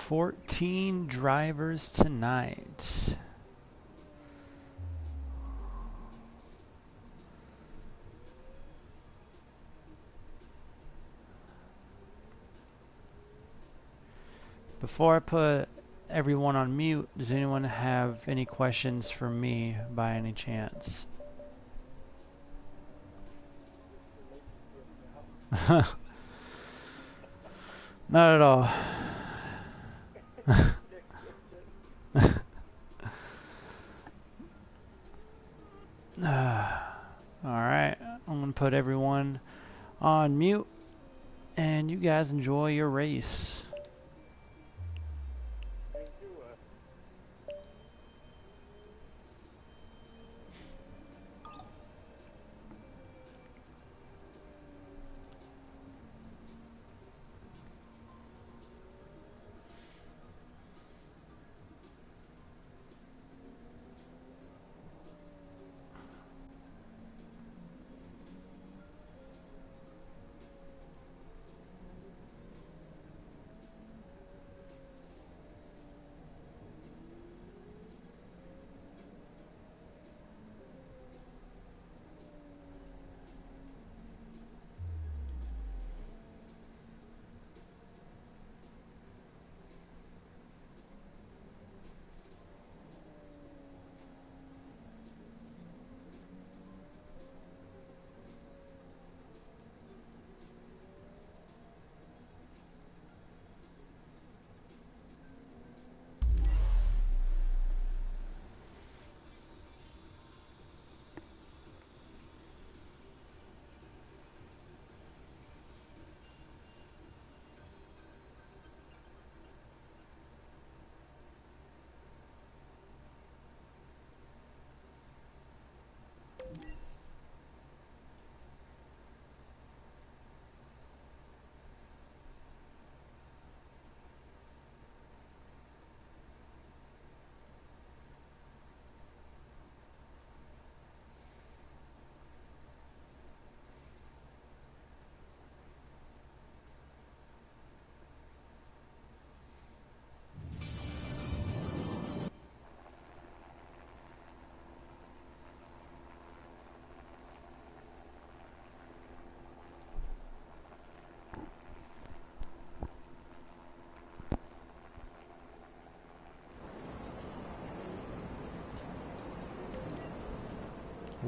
14 drivers tonight. Before I put everyone on mute, does anyone have any questions for me by any chance? Not at all. Alright, I'm going to put everyone on mute and you guys enjoy your race.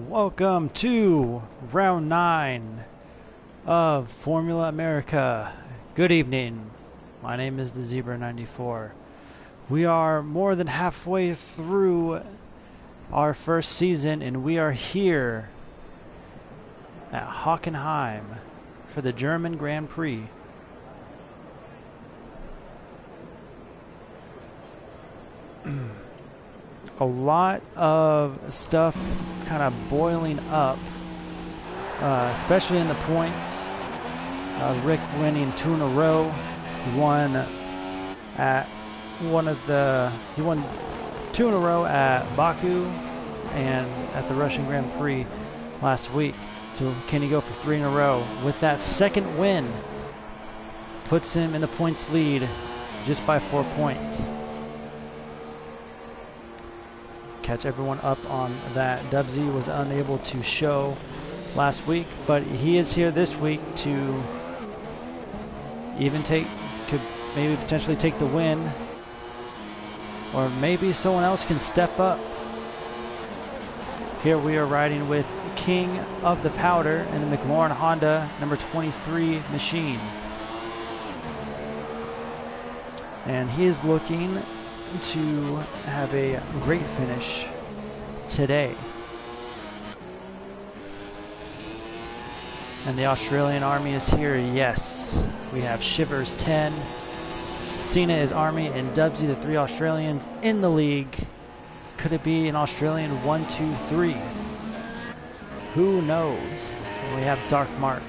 Welcome to round 9 of Formula America. Good evening. My name is the Zebra 94. We are more than halfway through our first season and we are here at Hockenheim for the German Grand Prix. A lot of stuff kind of boiling up, especially in the points. Rick winning 2 in a row. He won 2 in a row at Baku and at the Russian Grand Prix last week. So can he go for 3 in a row? With that second win, puts him in the points lead just by 4 points. Catch everyone up on that. Dubsy was unable to show last week, but he is here this week to even could maybe potentially take the win, or maybe someone else can step up. Here we are riding with King of the Powder in the McLaren Honda number 23 machine, and he is looking to have a great finish today. And the Australian Army is here, yes. We have Shivers 10, Cena is Army, and Dubsy, the 3 Australians in the league. Could it be an Australian 1, 2, 3? Who knows? And we have Dark Mark.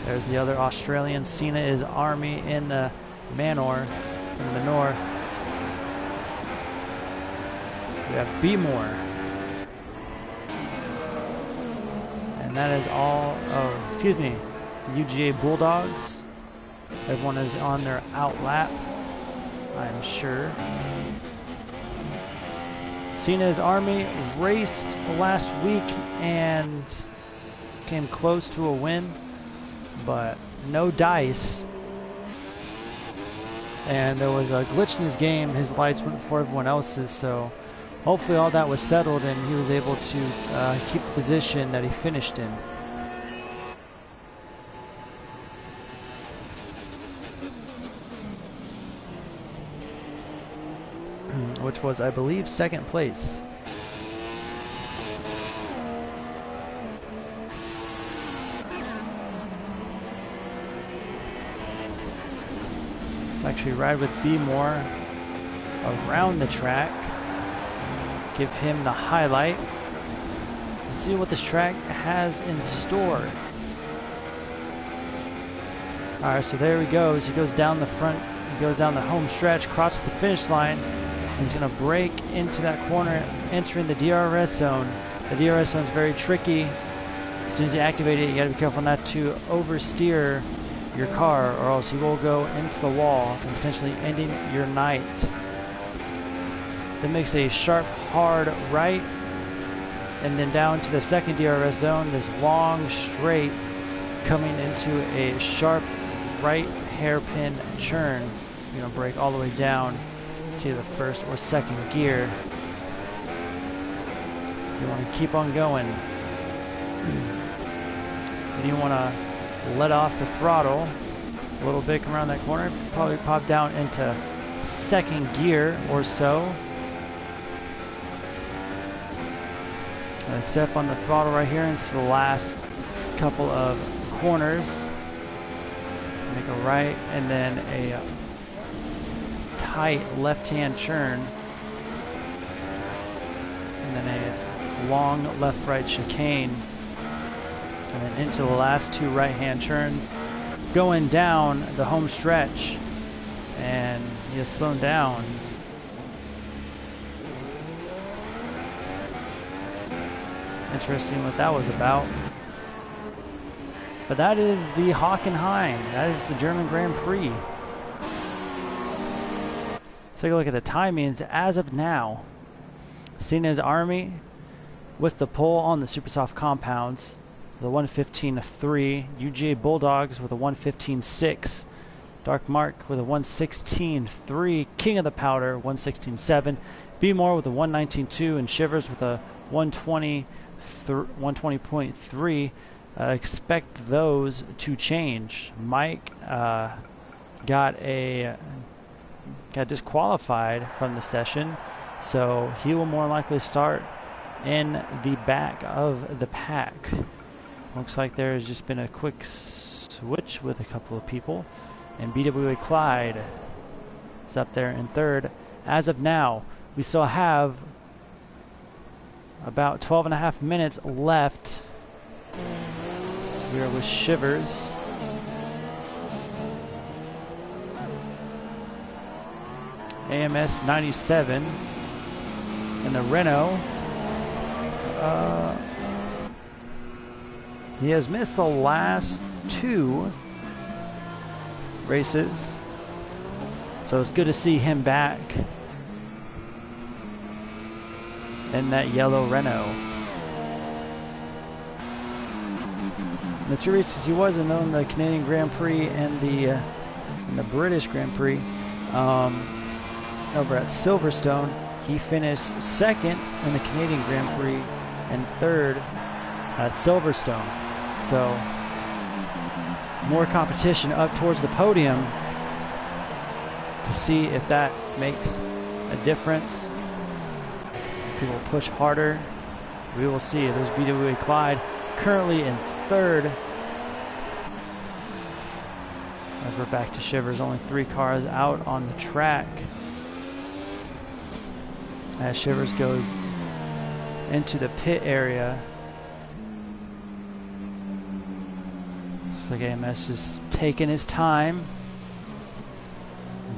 There's the other Australian. Cena is Army in the Manor, in the north. We have B-More. And that is all, oh, excuse me, UGA Bulldogs. Everyone is on their out lap, I'm sure. Cena's Army raced last week and came close to a win, but no dice. And there was a glitch in his game. His lights went before everyone else's, so hopefully all that was settled and he was able to keep the position that he finished in. Which was, I believe, second place. Let's actually ride with B-More around the track. Give him the highlight. And see what this track has in store. Alright, so there he goes. He goes down the front, he goes down the home stretch, crosses the finish line. He's going to break into that corner, entering the DRS zone. The DRS zone is very tricky. As soon as you activate it, you got to be careful not to oversteer your car, or else you will go into the wall and potentially ending your night. Then makes a sharp, hard right, and then down to the second DRS zone. This long straight coming into a sharp right hairpin turn. You're going to brake all the way down to the first or second gear. You want to keep on going. And you want to let off the throttle a little bit, come around that corner, probably pop down into second gear or so. Step on the throttle right here into the last couple of corners. Make a right and then a tight left-hand turn, and then a long left-right chicane, and then into the last 2 right-hand turns, going down the home stretch, and he has slowed down. Interesting what that was about. But that is the Hockenheim. That is the German Grand Prix. Take a look at the timings as of now. Cena's Army with the pole on the Super Soft compounds, the 1:15.3. UGA Bulldogs with a 1:15.6. Dark Mark with a 1:16.3. King of the Powder 1:16.7. B-More with a 1:19.2, and Shivers with a 1:20.3. Expect those to change. Mike got disqualified from the session, so he will more likely start in the back of the pack. Looks like there has just been a quick switch with a couple of people, and BWA Clyde is up there in third. As of now, we still have about 12.5 minutes left. So we are with Shivers. AMS 97 and the Renault. He has missed the last 2 races, so it's good to see him back in that yellow Renault. The 2 races he was in, the Canadian Grand Prix and the British Grand Prix. Over at Silverstone, he finished second in the Canadian Grand Prix and third at Silverstone. So more competition up towards the podium to see if that makes a difference. People push harder. We will see. There's BWA Clyde currently in third. As we're back to Shivers, only 3 cars out on the track. As Shivers goes into the pit area. Looks like AMS is taking his time.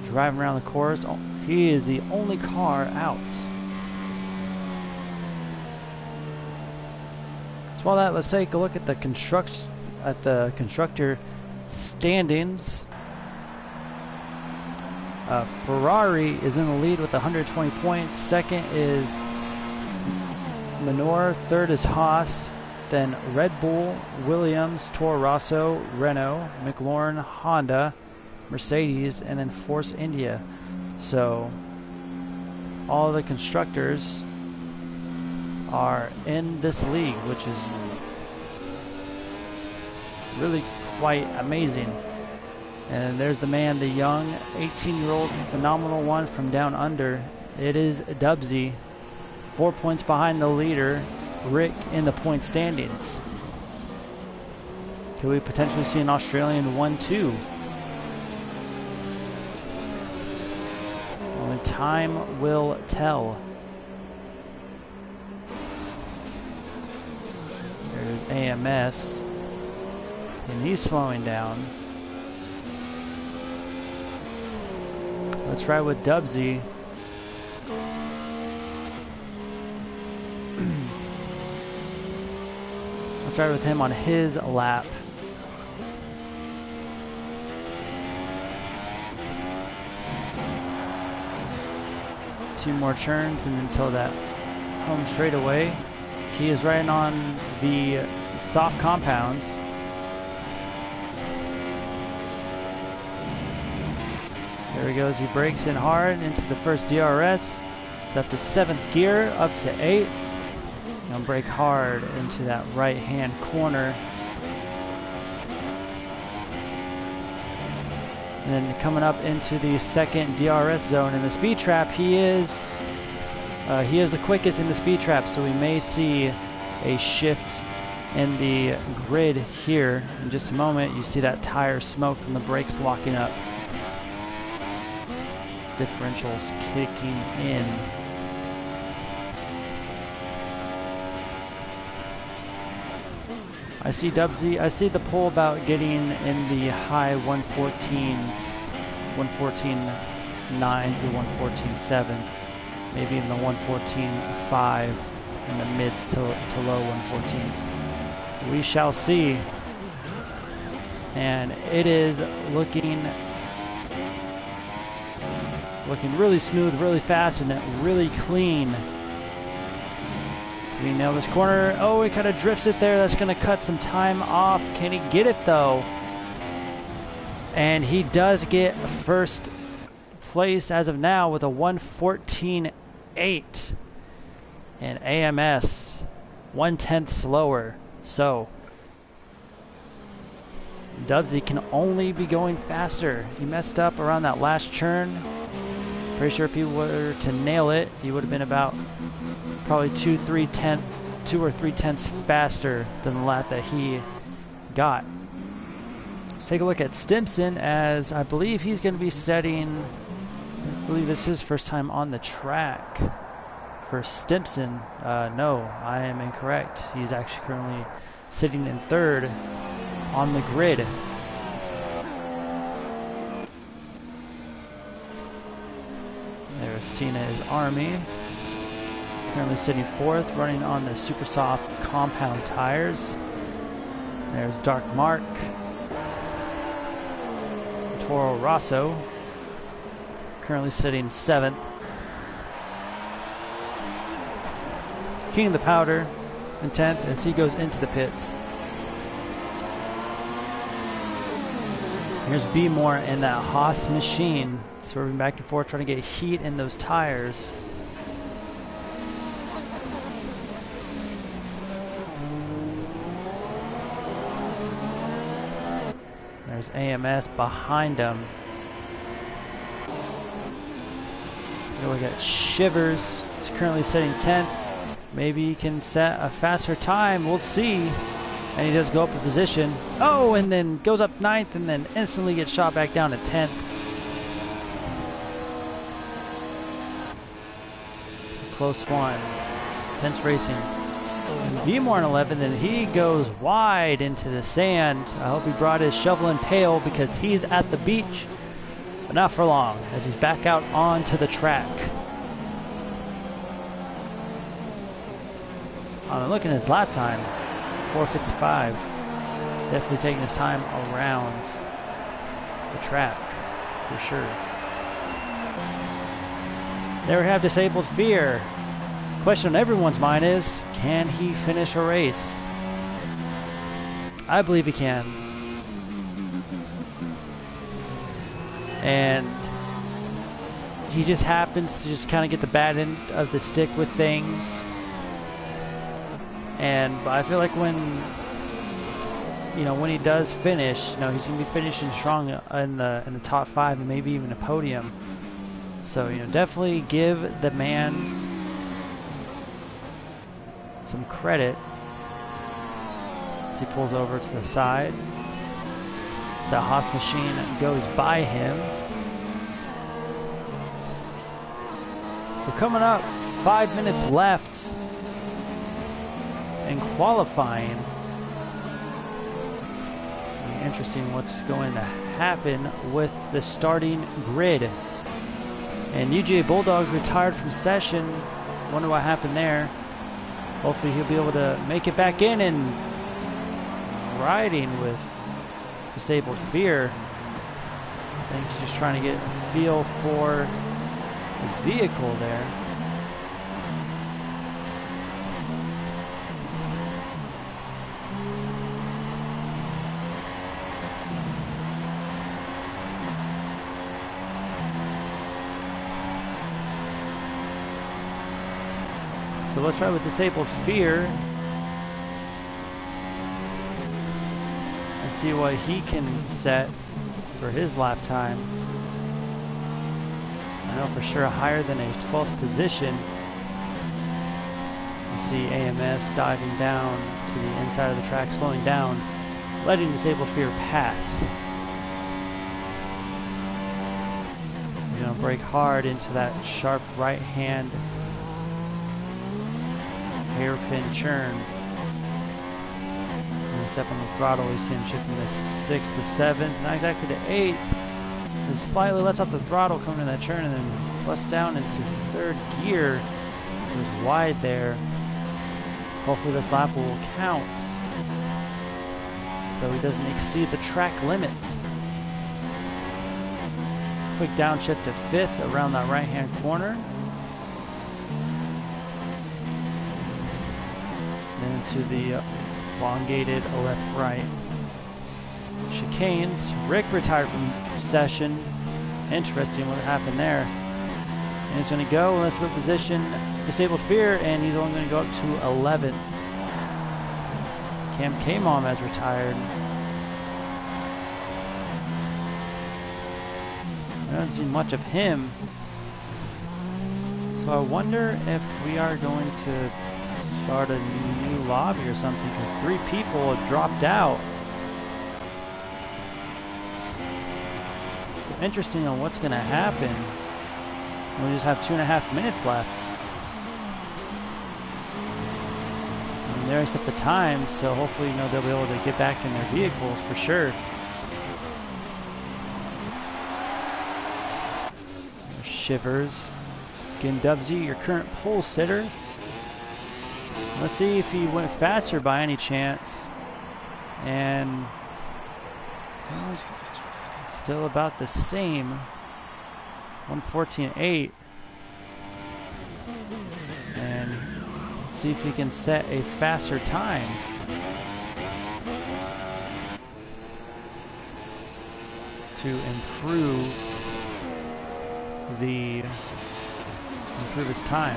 Driving around the course. Oh, he is the only car out. So while that, let's take a look at the constructor standings. Ferrari is in the lead with 120 points. Second is Minor. Third is Haas. Then Red Bull, Williams, Toro Rosso, Renault, McLaren, Honda, Mercedes, and then Force India. So all the constructors are in this league, which is really quite amazing. And there's the man, the young 18-year-old phenomenal one from down under. It is Dubsy, 4 points behind the leader, Rick, in the point standings. Could we potentially see an Australian 1-2? Only time will tell. There's AMS, and he's slowing down. Let's ride with Dubsy. Let's ride with him on his lap. Two more turns and until that home straightaway. He is riding on the soft compounds. There he goes, he brakes in hard into the first DRS. Up to 7th gear, up to 8th. And brake hard into that right-hand corner. And then coming up into the second DRS zone in the speed trap, he is the quickest in the speed trap, so we may see a shift in the grid here in just a moment. You see that tire smoke from the brakes locking up. Differentials kicking in. I see Dubsy, I see the poll about getting in the high 114s, 114.9 to 114.7, maybe even the 114.5 in the mids to low 114s. We shall see. And it is looking really smooth, really fast, and really clean. So we nail this corner. Oh, he kind of drifts it there. That's going to cut some time off. Can he get it though? And he does get first place as of now with a 1:14.8. And AMS 1/10 slower. So Dubsy can only be going faster. He messed up around that last turn. Pretty sure if he were to nail it, he would have been about probably 2 or 3 tenths faster than the lap that he got. Let's take a look at Stimson, as I believe he's going to be setting, I believe this is his first time on the track for Stimson. No, I am incorrect. He's actually currently sitting in third on the grid. There's Cena's Army, currently sitting fourth, running on the super soft compound tires. There's Dark Mark, Toro Rosso, currently sitting seventh. King of the Powder in 10th as he goes into the pits. Here's B More in that Haas machine, swerving back and forth, trying to get heat in those tires. There's AMS behind him. Here we got Shivers. He's currently setting 10th. Maybe he can set a faster time. We'll see. And he does go up a position. Oh, and then goes up 9th and then instantly gets shot back down to 10th. Close one. Tense racing. And Vmore in 11th, and he goes wide into the sand. I hope he brought his shovel and pail because he's at the beach. But not for long, as he's back out onto the track. Looking at his lap time, 4:55. Definitely taking his time around the track, for sure. There we have Disabled Fear. Question on everyone's mind is, can he finish a race? I believe he can. And he just happens to just kind of get the bad end of the stick with things. And I feel like when he does finish, he's going to be finishing strong in the top 5 and maybe even a podium. So, definitely give the man some credit as he pulls over to the side. The Haas machine goes by him. So coming up, 5 minutes left in qualifying. Interesting what's going to happen with the starting grid. And UGA Bulldog retired from session. Wonder what happened there. Hopefully he'll be able to make it back in and riding with Disabled Fear. I think he's just trying to get a feel for his vehicle there. So let's try with Disabled Fear and see what he can set for his lap time. I know for sure higher than a 12th position. You see AMS diving down to the inside of the track, slowing down, letting Disabled Fear pass. You're gonna brake hard into that sharp right hand hairpin churn. And step on the throttle, we see him shifting to 6th to 7th, not exactly to 8th. Just slightly lets off the throttle coming to that turn and then busts down into 3rd gear. Goes wide there. Hopefully this lap will count so he doesn't exceed the track limits. Quick downshift to 5th around that right hand corner. To the elongated left-right chicanes. Rick retired from session. Interesting what happened there. And he's going to go in this position, Disabled Fear, and he's only going to go up to 11th. Cam K-Mom has retired. I haven't seen much of him. So I wonder if we are going to start a new lobby or something, because 3 people have dropped out. So interesting on what's going to happen. We just have 2.5 minutes left. And there I set the time, so hopefully they'll be able to get back in their vehicles for sure. There's Shivers. Again, Dubsy, your current pole sitter. Let's see if he went faster by any chance. And still about the same. 1:14.8. And let's see if he can set a faster time. To improve his time.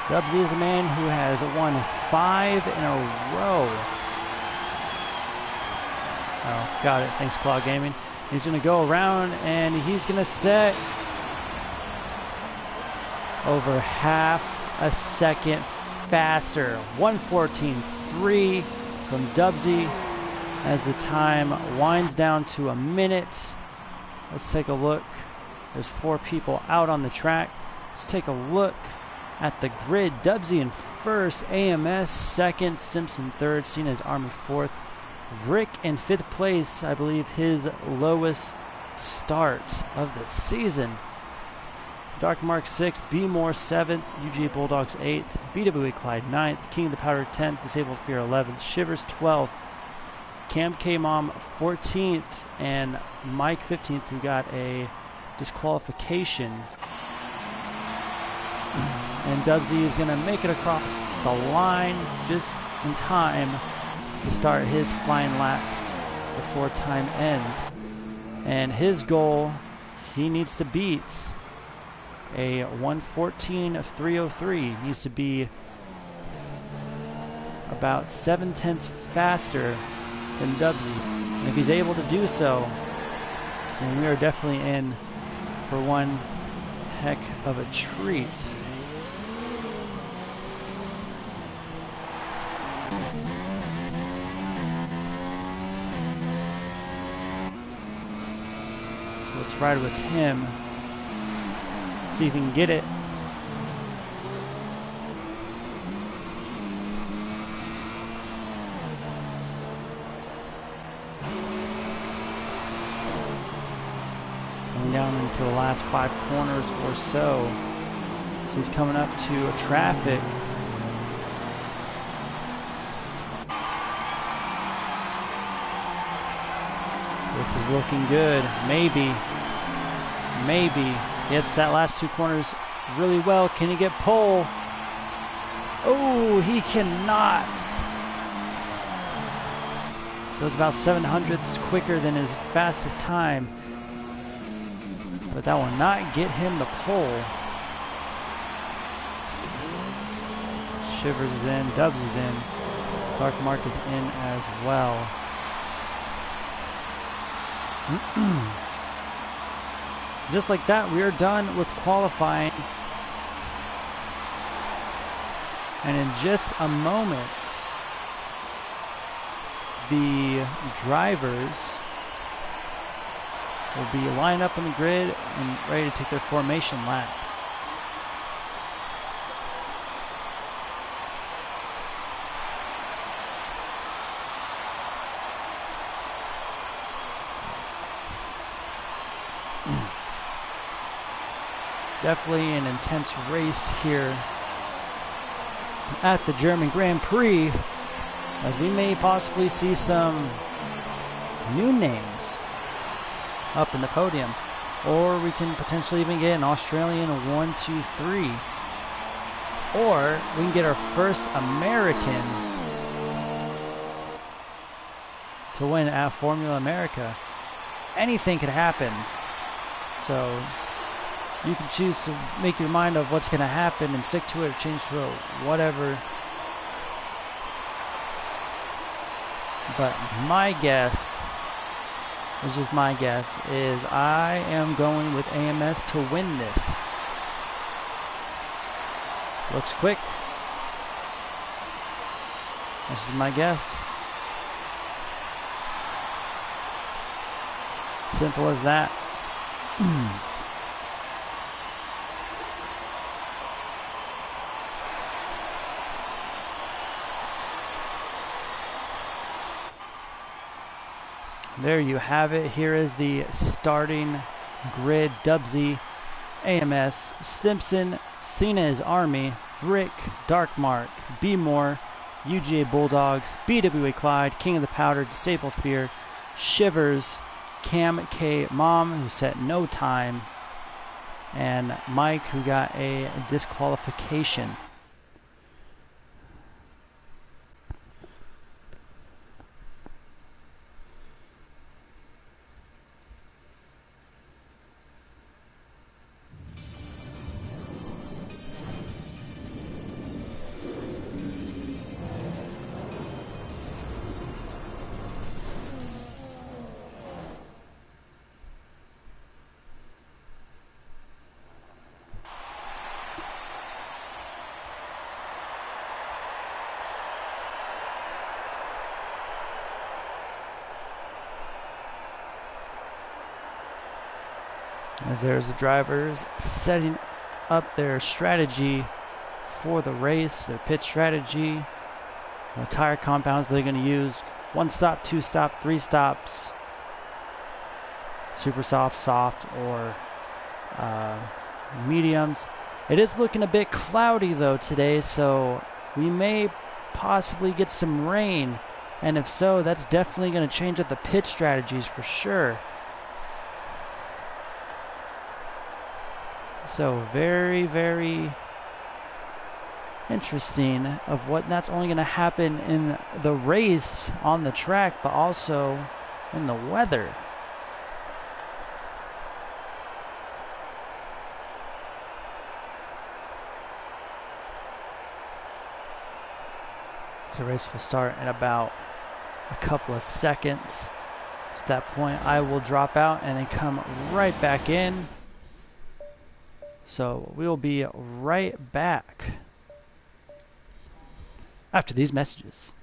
Dubsy is a man who has won 5 in a row. Oh, got it. Thanks, Claw Gaming. He's going to go around and he's going to set over half a second faster. 1:14.3 from Dubsy as the time winds down to a minute. Let's take a look. There's 4 people out on the track. Let's take a look at the grid. Dubsy in first, AMS second, Simpson third, Cena's Army fourth. Rick in 5th place, I believe his lowest start of the season. Dark Mark 6th, B Moore 7th, UGA Bulldogs 8th, BWA Clyde 9th, King of the Powder 10th, Disabled Fear 11th, Shivers 12th, Cam K Mom 14th, and Mike 15th, who got a disqualification. And Dubsy is going to make it across the line just in time to start his flying lap before time ends. And his goal, he needs to beat a 1:14.303. Needs to be about 7/10 faster than Dubsy. And if he's able to do so, then we are definitely in for one heck of a treat. So let's ride with him. See if he can get it. Going down into the last 5 corners or so. So he's coming up to traffic. This is looking good. Maybe. Hits that last 2 corners really well. Can he get pole? Oh, he cannot. Goes about 7/100ths quicker than his fastest time. But that will not get him the pole. Shivers is in. Dubs is in. Dark Mark is in as well. Just like that, we are done with qualifying. And in just a moment, the drivers will be lined up on the grid and ready to take their formation lap. Definitely an intense race here at the German Grand Prix, as we may possibly see some new names up in the podium, or we can potentially even get an Australian 1, 2, 3, or we can get our first American to win at Formula America. Anything could happen, so you can choose to make your mind of what's going to happen and stick to it or change to it, whatever. But my guess, it's just my guess, is I am going with AMS to win this. Looks quick. This is my guess. Simple as that. There you have it. Here is the starting grid. Dubsy, AMS, Simpson, Cena's Army, Rick, Dark Mark, B Moore, UGA Bulldogs, BWA Clyde, King of the Powder, Disabled Fear, Shivers, Cam K Mom, who set no time, and Mike, who got a disqualification. As there's the drivers setting up their strategy for the race, their pit strategy, the tire compounds they're going to use. 1 stop, 2 stop, 3 stops, super soft, or mediums. It is looking a bit cloudy though today, so we may possibly get some rain, and if so, that's definitely going to change up the pit strategies for sure. So very, very interesting of what that's only going to happen in the race on the track, but also in the weather. So the race will start in about a couple of seconds. At that point, I will drop out and then come right back in. So we will be right back after these messages.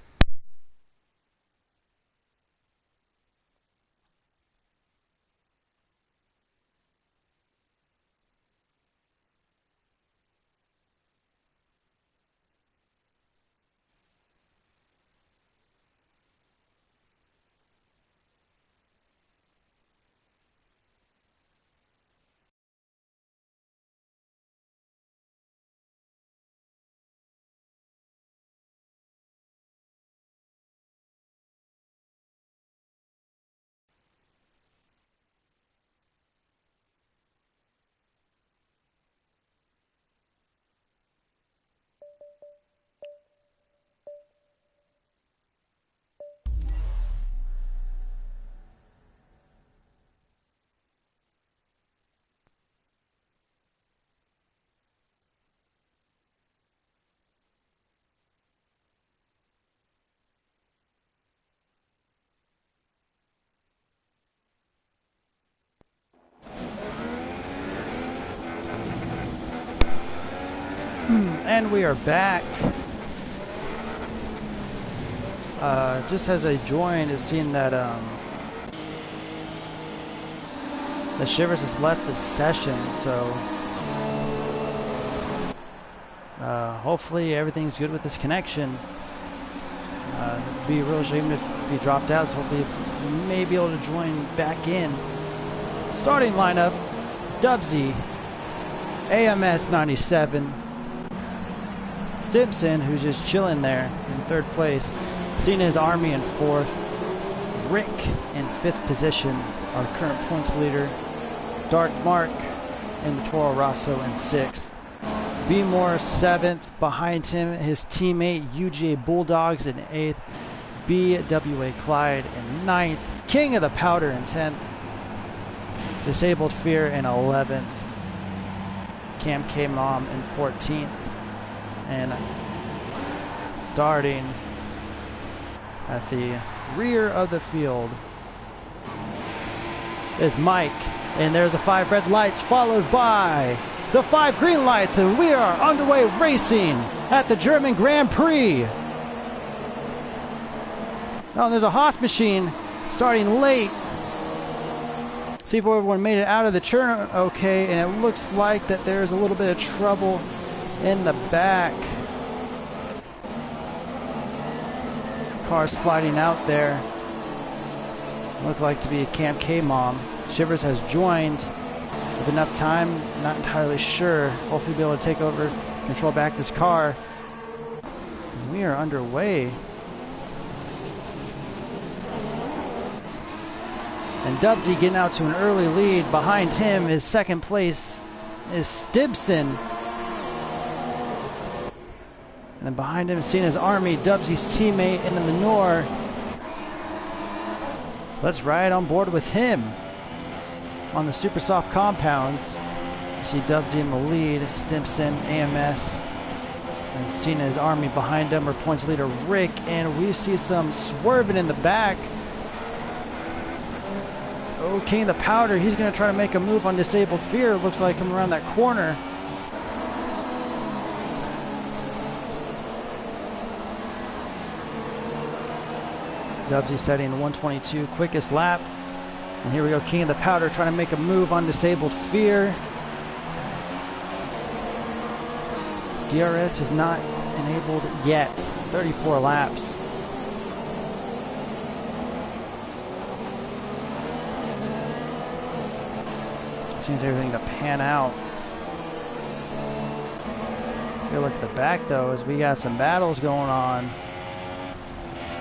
And we are back. Just as I joined, it seemed that the Shivers has left the session, so hopefully everything's good with this connection. It'd be a real shame if he dropped out, so hopefully he may be able to join back in. Starting lineup: Dubsy, AMS 97. Stimson, who's just chilling there in 3rd place. Cena's Army in 4th. Rick in 5th position, our current points leader. Dark Mark in the Toro Rosso in 6th. B Moore 7th. Behind him, his teammate UGA Bulldogs in 8th. BWA Clyde in 9th. King of the Powder in 10th. Disabled Fear in 11th. Cam K Mom in 14th. And starting at the rear of the field is Mike. And there's the 5 red lights followed by the 5 green lights. And we are underway racing at the German Grand Prix. Oh, and there's a Haas machine starting late. See if everyone made it out of the turn okay. And it looks like that there's a little bit of trouble in the back. Car sliding out there. Looked like to be a Camp K Mom. Shivers has joined with enough time, not entirely sure. Hopefully be able to take over, control back this car. And we are underway. And Dubsy getting out to an early lead. Behind him, his 2nd place is Stibson. And then behind him, Cena's Army, Dubsy's teammate in the Manor. Let's ride on board with him on the super soft compounds. You see Dubsy in the lead, Stimson, AMS, and Cena's Army behind him, our points leader Rick, and we see some swerving in the back. Oh, King of the Powder, he's going to try to make a move on Disabled Fear. It looks like coming around that corner. Dubsy setting 122 quickest lap. And here we go, King of the Powder trying to make a move on Disabled Fear. DRS is not enabled yet. 34 laps. Seems everything to pan out. Here, look at the back though, as we got some battles going on.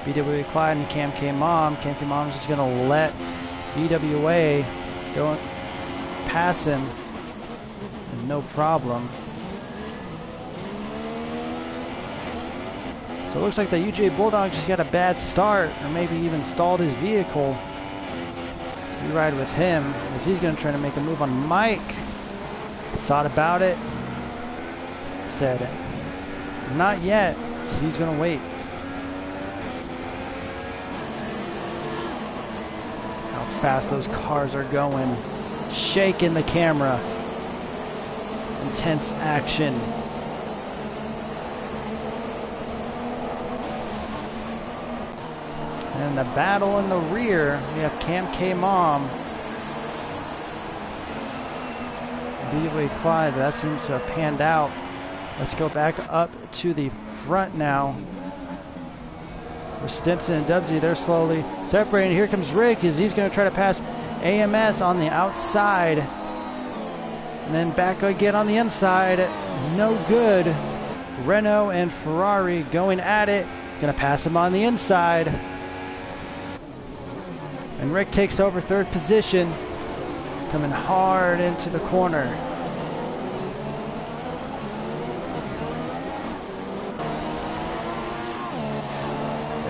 BWA Clyde and Cam K Mom. Cam K Mom's just gonna let BWA go pass him. No problem. So it looks like the UGA Bulldog just got a bad start, or maybe even stalled his vehicle. We ride with him as he's going to try to make a move on Mike. Thought about it. Said, not yet. So he's going to wait. How fast those cars are going. Shaking the camera. Intense action. And the battle in the rear, we have Cam K Mom. BWA Clyde, that seems to have panned out. Let's go back up to the front now. Where Stimson and Dubsy, they're slowly separating. Here comes Rick, as he's going to try to pass AMS on the outside. And then back again on the inside. No good. Renault and Ferrari going at it. Going to pass him on the inside. And Rick takes over third position, coming hard into the corner.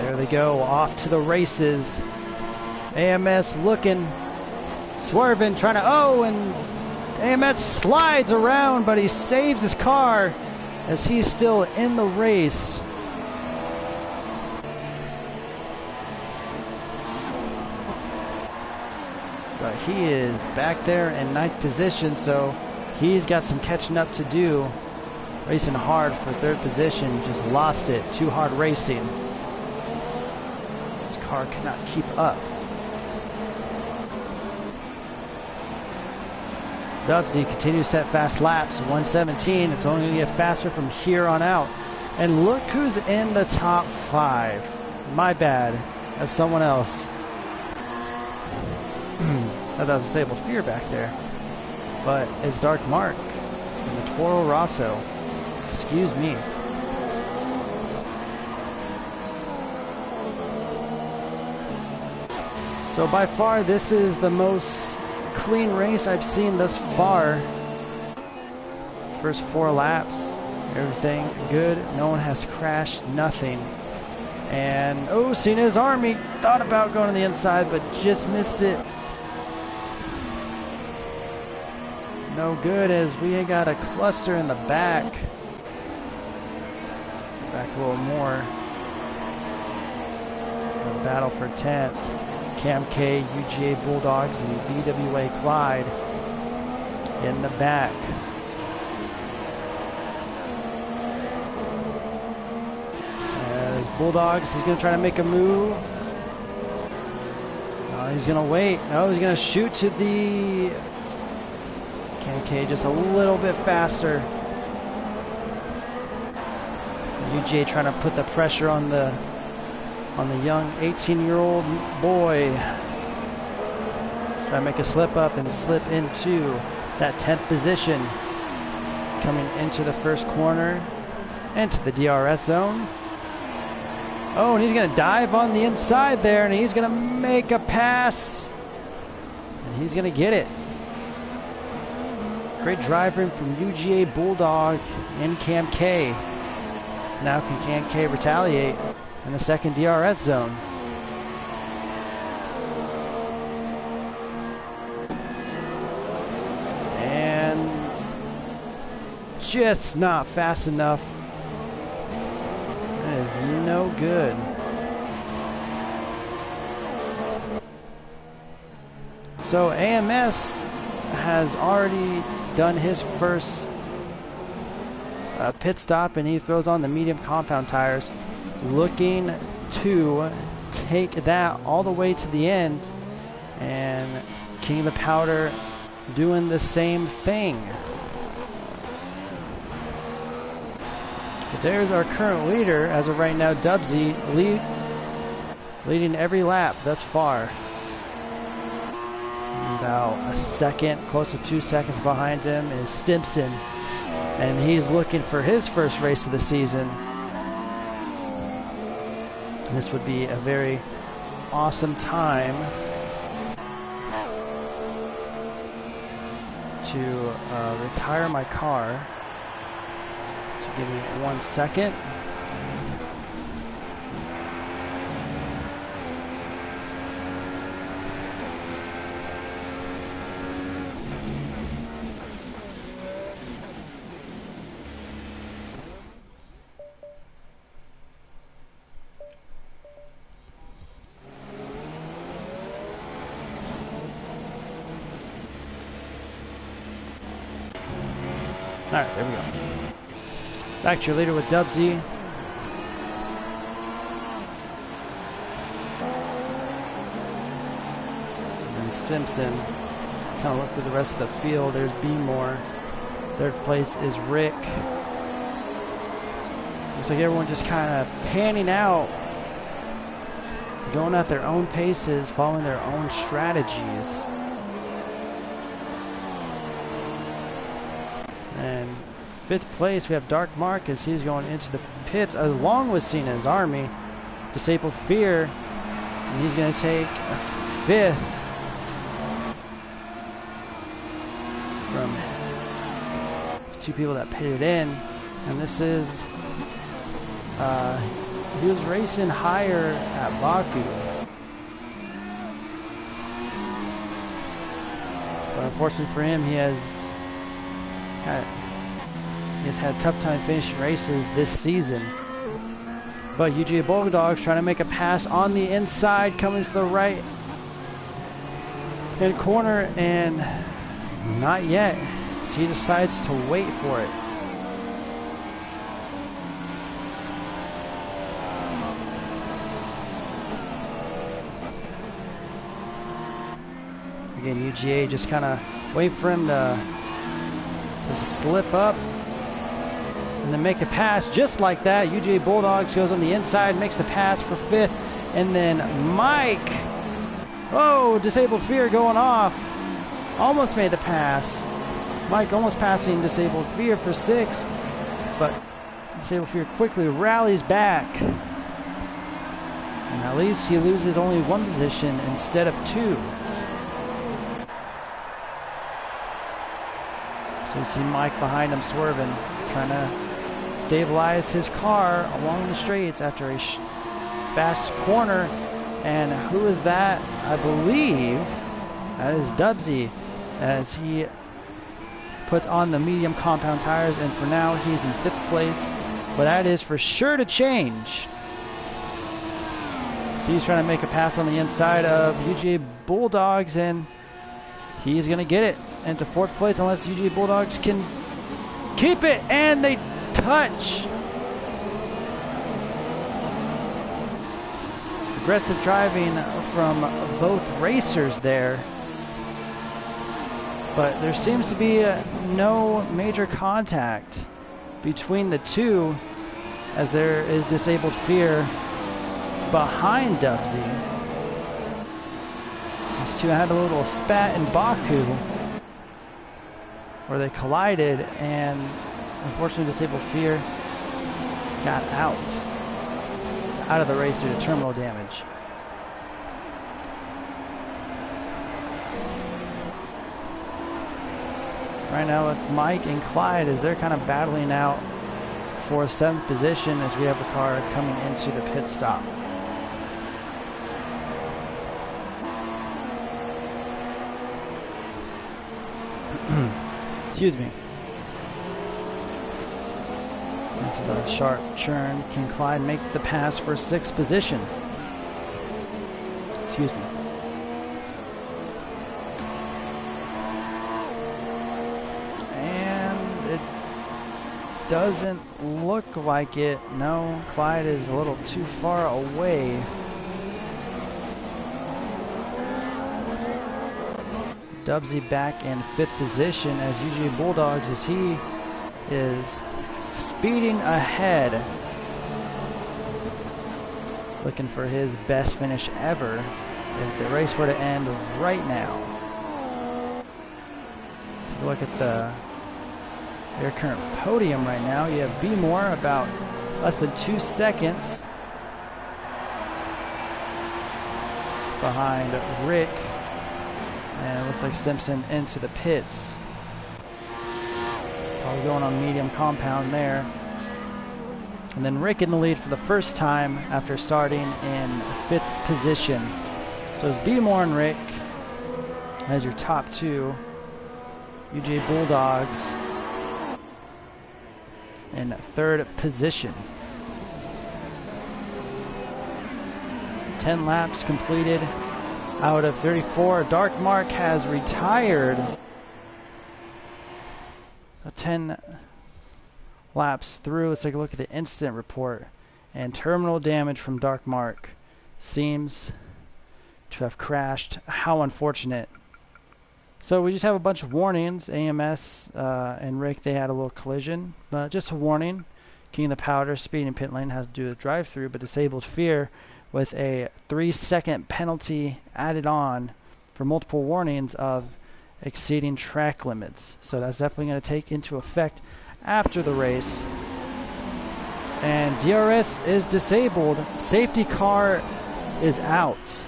There they go, off to the races. AMS looking, swerving, trying to, and AMS slides around, but he saves his car as he's still in the race. But he is back there in ninth position, so he's got some catching up to do. Racing hard for third position, just lost it. Too hard racing. His car cannot keep up. Dubsy continues to set fast laps, 117. It's only going to get faster from here on out. And look who's in the top 5. My bad. That's someone else. I thought it was Disabled Fear back there. But it's Dark Mark in the Toro Rosso. Excuse me. So by far, this is the most clean race I've seen thus far. First 4 laps, everything good. No one has crashed, nothing. And, Cena's Army thought about going to the inside, but just missed it. No good, as we got a cluster in the back. Back a little more. A battle for 10th. Cam K, UGA Bulldogs, and BWA Clyde in the back. As Bulldogs, he's going to try to make a move. He's going to wait. No, he's going to shoot to the... KK just a little bit faster. UGA trying to put the pressure on the young 18-year-old boy. Try to make a slip up and slip into that 10th position. Coming into the first corner, into the DRS zone. And he's going to dive on the inside there, and he's going to make a pass. And he's going to get it. Great driving from UGA Bulldog and Cam K. Now can Cam K retaliate in the second DRS zone? And just not fast enough. That is no good. So AMS has already done his first pit stop, and he throws on the medium compound tires, looking to take that all the way to the end And King of the Powder doing the same thing. But there's our current leader as of right now, Dubsy, leading every lap thus far. About a second, close to 2 seconds behind him is Stimson. And he's looking for his first race of the season. This would be a very awesome time to retire my car. So give me 1 second. Alright, there we go. Back to your leader with Dubsy. And then Stimson. Kind of look through the rest of the field. There's Beemore. Third place is Rick. Looks like everyone just kind of panning out. Going at their own paces, following their own strategies. And fifth place, we have Dark Marcus. He's going into the pits along with Cena's army. Disabled Fear. And he's going to take fifth from two people that pitted in. And this is, he was racing higher at Baku. But unfortunately for him, he has had a tough time finishing races this season. But UGA Bulldogs trying to make a pass on the inside, coming to the right hand corner, and not yet. So he decides to wait for it. Again, UGA just kind of wait for him to slip up and then make the pass just like that. UGA Bulldogs goes on the inside, makes the pass for fifth, and then Mike, oh, Disabled Fear going off, almost made the pass. Mike almost passing Disabled Fear for sixth, but Disabled Fear quickly rallies back, and at least he loses only one position instead of two. So you see Mike behind him swerving, trying to stabilize his car along the straights after a fast corner. And who is that? I believe that is Dubsy, as he puts on the medium compound tires, and for now he's in fifth place, but that is for sure to change. So he's trying to make a pass on the inside of UGA Bulldogs, and he's going to get it into fourth place unless UGA Bulldogs can keep it, and they touch. Aggressive driving from both racers there, but there seems to be no major contact between the two, as there is Disabled Fear behind Dubsy. These two had a little spat in Baku where they collided, and unfortunately Disabled Fear got out. He's out of the race due to terminal damage. Right now it's Mike and Clyde as they're kind of battling out for seventh position, as we have the car coming into the pit stop. Excuse me. Into the sharp turn. Can Clyde make the pass for sixth position? Excuse me. And it doesn't look like it. No, Clyde is a little too far away. Dubsy back in 5th position as UGA Bulldogs as he is speeding ahead. Looking for his best finish ever if the race were to end right now. Look at their current podium right now. You have B Moore about less than 2 seconds behind Rick, and it looks like Simpson into the pits. Probably going on medium compound there. And then Rick in the lead for the first time after starting in 5th position. So it's B Moore and Rick as your top two. UGA Bulldogs in 3rd position. 10 laps completed out of 34. Dark Mark has retired. 10 laps through. Let's take a look at the incident report. And terminal damage from Dark Mark. Seems to have crashed. How unfortunate. So we just have a bunch of warnings. AMS and Rick, they had a little collision. Just a warning. King of the Powder, speed in pit lane has to do the drive-through, but disabled fear with a 3-second penalty added on for multiple warnings of exceeding track limits. So that's definitely going to take into effect after the race. And DRS is disabled. Safety car is out.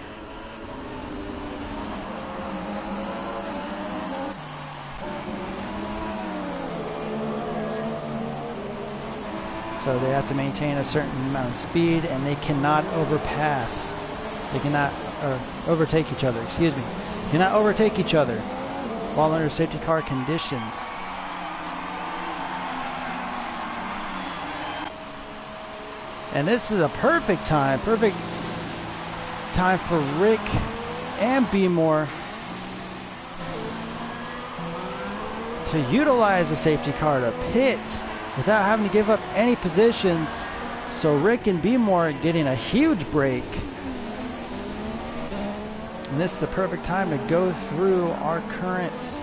So they have to maintain a certain amount of speed, and they cannot overpass. They cannot overtake each other. Excuse me. Cannot overtake each other while under safety car conditions. And this is a perfect time for Rick and B Moore to utilize the safety car to pit without having to give up any positions. So Rick and B Moore getting a huge break. And this is a perfect time to go through our current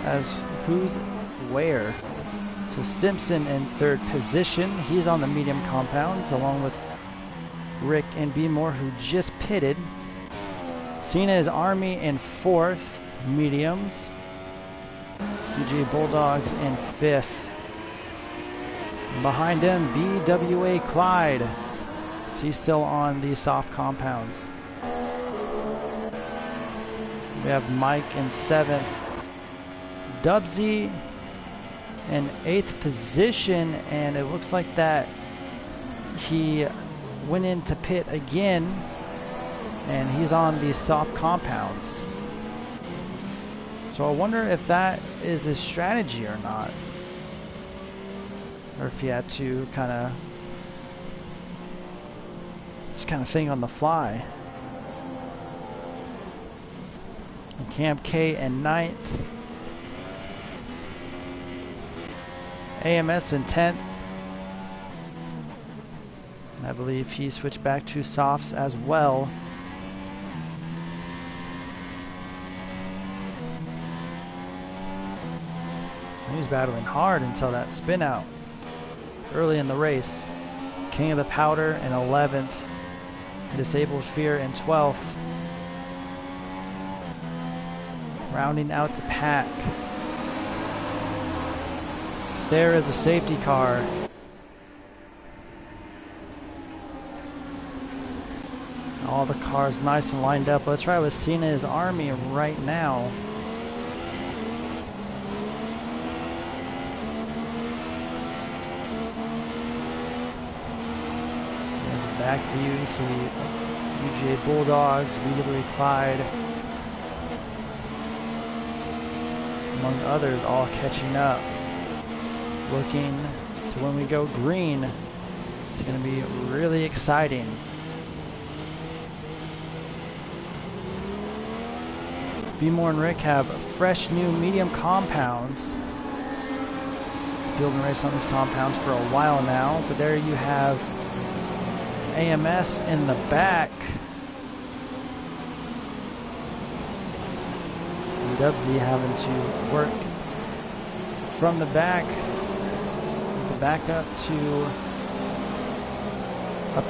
as who's where. So Stimson in 3rd position. He's on the medium compounds along with Rick and B Moore, who just pitted. Cena is Army in 4th, mediums. UGA Bulldogs in 5th. Behind him, VWA Clyde. So he's still on the soft compounds. We have Mike in 7th. Dubsy in 8th position, and it looks like that he went into pit again, and he's on the soft compounds. So I wonder if that is his strategy or not, or if he had to kind of thing on the fly. And Camp K in 9th. AMS in 10th. I believe he switched back to softs as well. He's battling hard until that spin out early in the race. King of the Powder in 11th. Disabled Fear in 12th. Rounding out the pack. There is a safety car. All the cars nice and lined up. Let's try with Cena's Army right now. There's a back view. You see UGA Bulldogs, VW Clyde, among others, all catching up. Looking to when we go green, it's going to be really exciting. B Moore and Rick have fresh new medium compounds. It's building race on these compounds for a while now, but there you have AMS in the back. Dubsy having to work from the back, with the back up to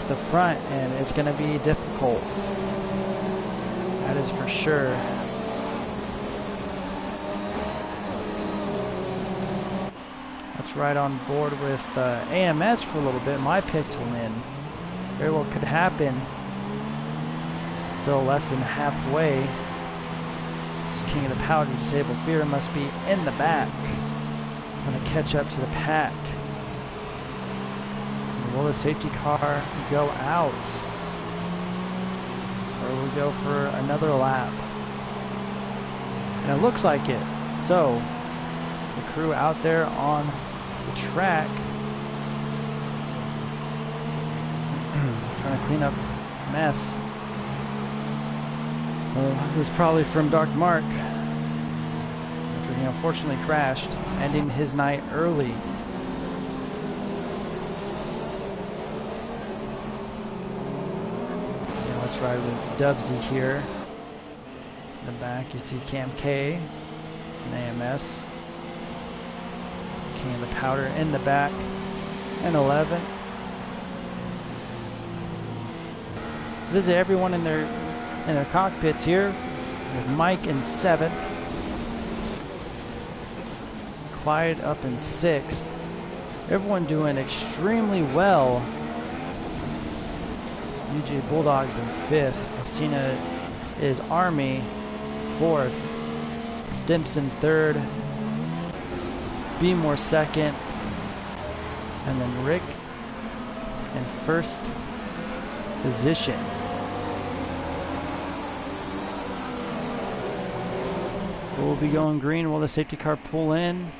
the front, and it's going to be difficult. That is for sure. That's right on board with AMS for a little bit. My pick to win. Very well could happen. Still less than halfway. This King of the Powder, Disabled Fear, must be in the back. Trying to catch up to the pack. Will the safety car go out? Or will we go for another lap? And it looks like it. So, the crew out there on the track trying to clean up a mess. Well, it was probably from Dark Mark, after he unfortunately crashed, ending his night early. Let's ride with Dubsy here. In the back, you see Cam K and AMS. King of the Powder in the back, and 11. Visit everyone in their cockpits here. With Mike in 7th, Clyde up in 6th. Everyone doing extremely well. UJ Bulldogs in 5th. Alcina is Army 4th. Stimson 3rd. Beemore 2nd. And then Rick in 1st position. We'll be going green. Will the safety car pull in?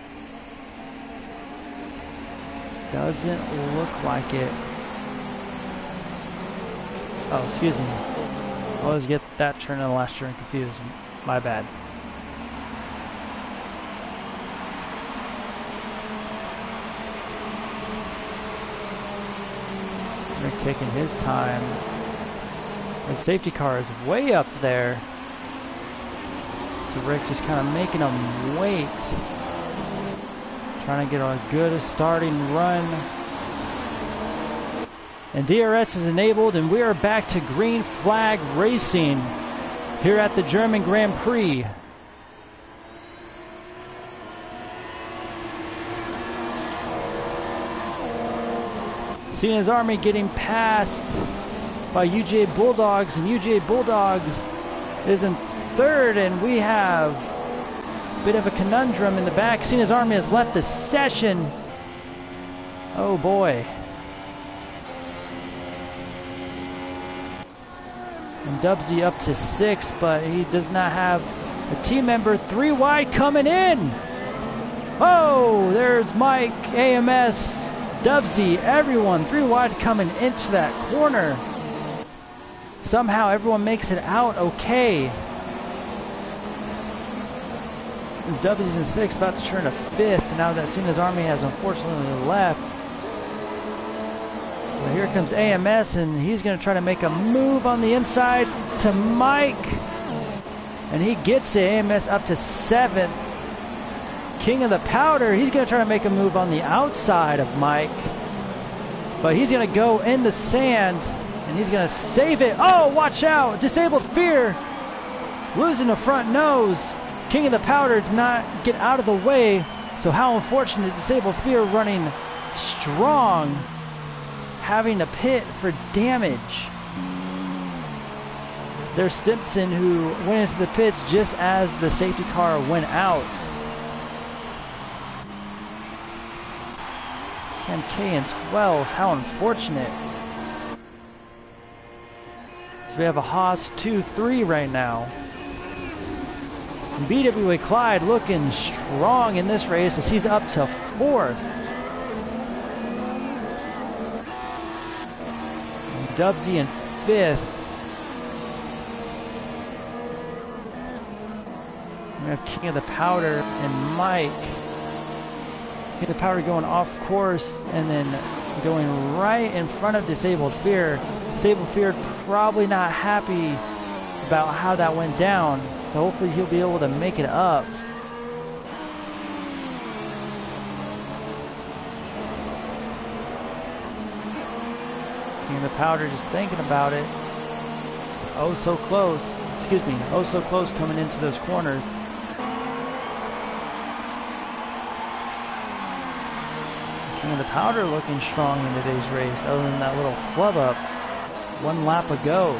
Doesn't look like it. Oh, excuse me. I always get that turn and the last turn confused. My bad. Rick taking his time. The safety car is way up there. So Rick just kind of making him wait. Trying to get a good starting run. And DRS is enabled, and we are back to green flag racing here at the German Grand Prix. Cena's Army getting passed by UJ Bulldogs, and UJ Bulldogs is in 3rd, and we have a bit of a conundrum in the back. Cena's Army has left the session. Oh boy. And Dubsy up to 6th, but he does not have a team member. 3 wide coming in. Oh, there's Mike, AMS, Dubsy, everyone. 3 wide coming into that corner. Somehow everyone makes it out okay. As Dubsy's in 6th, about to turn to 5th. Now that Cena's Army has unfortunately left. So here comes AMS, and he's going to try to make a move on the inside to Mike. And he gets it. AMS up to 7th. King of the Powder, he's going to try to make a move on the outside of Mike. But he's going to go in the sand, and he's going to save it. Oh, watch out. Disabled Fear losing the front nose. King of the Powder did not get out of the way. So how unfortunate. Disabled Fear running strong, having to pit for damage. There's Stimson, who went into the pits just as the safety car went out. Cam K in 12th, how unfortunate. So we have a Haas 2-3 right now. And BWA Clyde looking strong in this race as he's up to 4th. Dubsy in 5th. We have King of the Powder and Mike. King of the Powder going off course and then going right in front of Disabled Fear. Disabled Fear probably not happy about how that went down. so hopefully he'll be able to make it up. King of the Powder just thinking about it. It's oh so close. Excuse me, oh so close coming into those corners. King of the Powder looking strong in today's race, other than that little flub up 1 lap ago.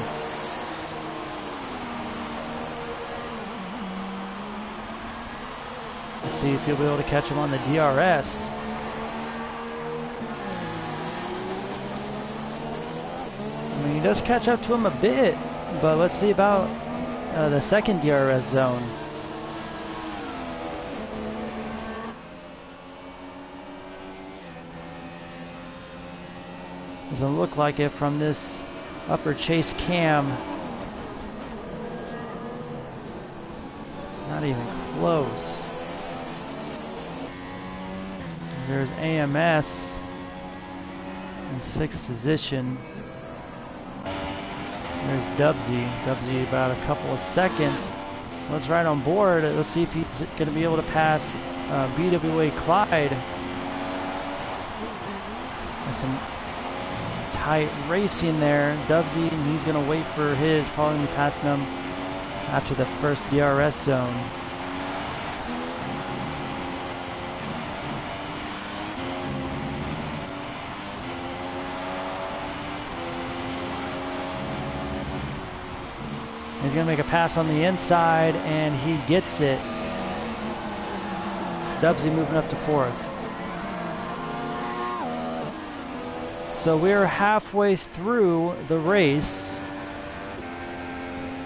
Let's see if you'll be able to catch him on the DRS. I mean, he does catch up to him a bit, but let's see about the second DRS zone. Doesn't look like it from this upper chase cam. Not even close. There's AMS in 6th position. There's Dubsy. Dubsy about a couple of seconds. Let's ride on board. Let's see if he's going to be able to pass BWA Clyde. There's some tight racing there. Dubsy, he's going to wait for his, probably going to be passing him after the first DRS zone. He's going to make a pass on the inside, and he gets it. Dubsy moving up to 4th. So we're halfway through the race.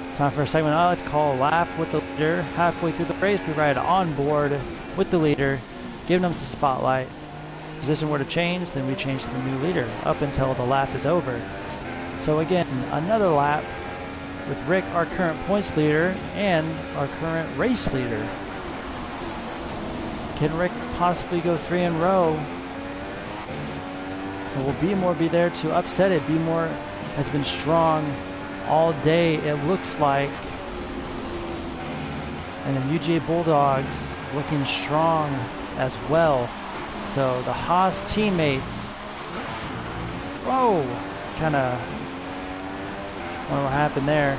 It's time for a segment I like to call Lap with the Leader. Halfway through the race, we ride on board with the leader, giving him some spotlight. If position were to change, then we change to the new leader up until the lap is over. So again, another lap with Rick, our current points leader, and our current race leader. Can Rick possibly go 3 in a row? Or will B-More be there to upset it? B-More has been strong all day, it looks like. And the UGA Bulldogs looking strong as well. So the Haas teammates, whoa, kind of wonder what happened there.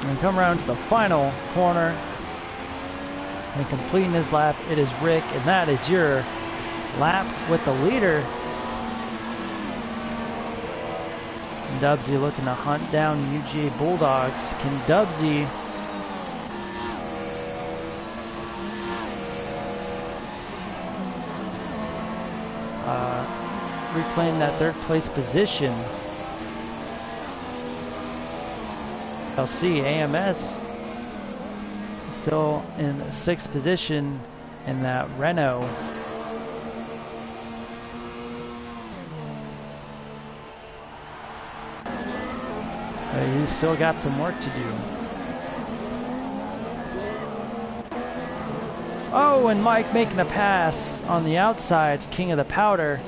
And come around to the final corner and completing his lap, it is Rick, and that is your lap with the leader. And Dubsy looking to hunt down UGA Bulldogs. Can Dubsy reclaim that 3rd place position? I'll see AMS still in 6th position in that Renault. He's still got some work to do. Oh, and Mike making a pass on the outside, King of the Powder.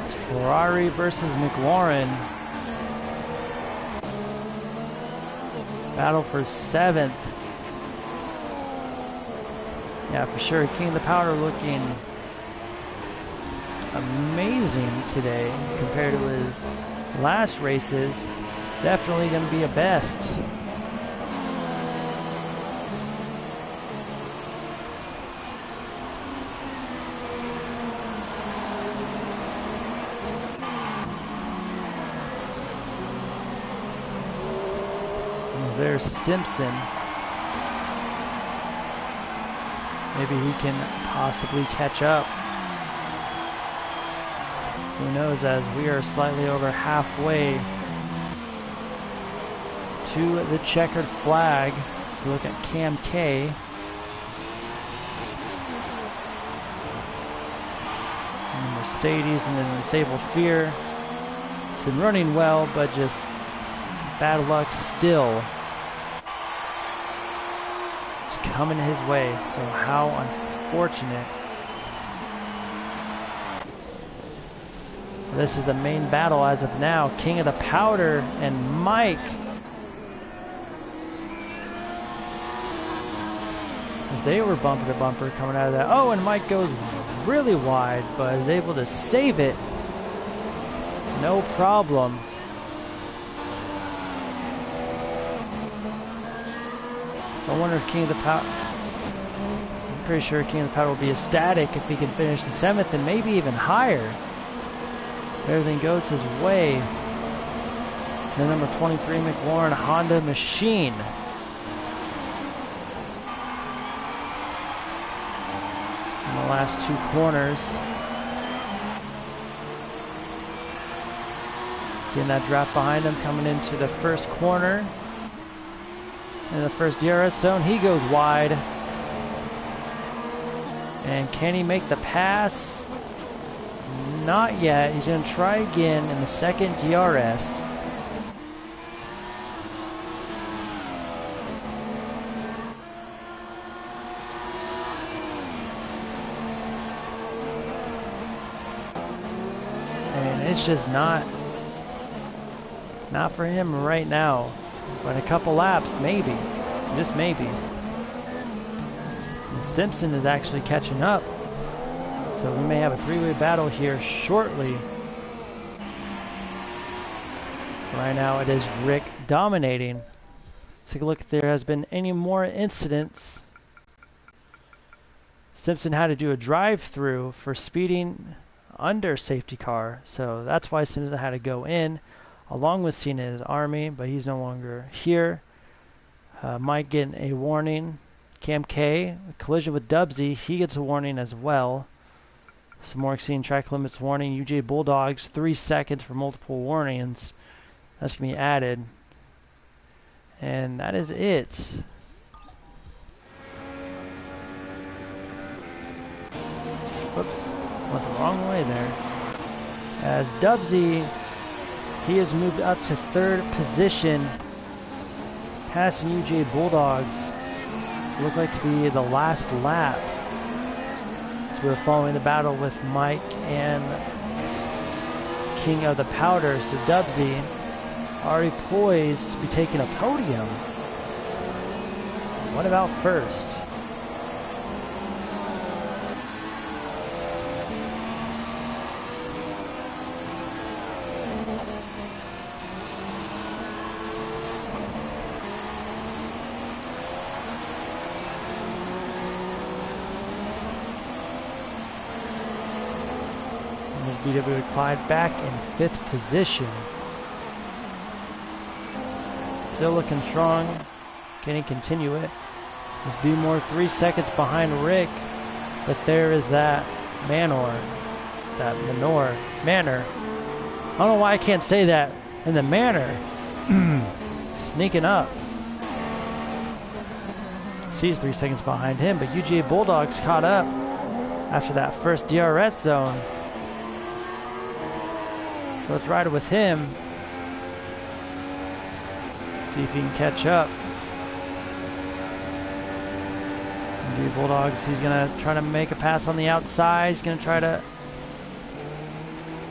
It's Ferrari versus McLaren. Battle for 7th. Yeah, for sure. King of the Powder looking amazing today compared to his last races. Definitely going to be a best. There's Stimson. Maybe he can possibly catch up. Who knows, as we are slightly over halfway to the checkered flag. So look at Cam K. And the Mercedes, and then the Sable Fear. It's been running well, but just bad luck still. It's coming his way, so how unfortunate. This is the main battle as of now. King of the Powder and Mike. As they were bumper to bumper coming out of that. Oh, and Mike goes really wide, but is able to save it. No problem. I wonder if King of the Powder... I'm pretty sure King of the Powder will be ecstatic if he can finish the 7th and maybe even higher. Everything goes his way. The number 23 McLaurin Honda Machine. In the last 2 corners. Getting that drop behind him, coming into the first corner. In the first DRS zone, he goes wide. And can he make the pass? Not yet. He's going to try again in the second DRS. And it's just not for him right now. But in a couple laps, maybe. Just maybe. And Stimson is actually catching up. So we may have a 3-way battle here shortly. Right now it is Rick dominating. Let's take a look if there has been any more incidents. Stimson had to do a drive-through for speeding under safety car. So that's why Stimson had to go in. Along with Cena's Army, but he's no longer here. Mike getting a warning. Cam K, collision with Dubsy, he gets a warning as well. Some more exceeding track limits warning. UJ Bulldogs, 3 seconds for multiple warnings. That's going to be added. And that is it. Whoops, went the wrong way there. As Dubsy, he has moved up to 3rd position, passing UJ Bulldogs. Look like to be the last lap. So we're following the battle with Mike and King of the Powder. So Dubsy already poised to be taking a podium. What about first? BW Clyde back in 5th position. Still looking strong. Can he continue it? There's B more 3 seconds behind Rick, but there is that Manor. Manor. I don't know why I can't say that in the manner. Sneaking up. He's 3 seconds behind him, but UGA Bulldogs caught up after that first DRS zone. So let's ride it with him. See if he can catch up. UGA Bulldogs, he's going to try to make a pass on the outside. He's going to try to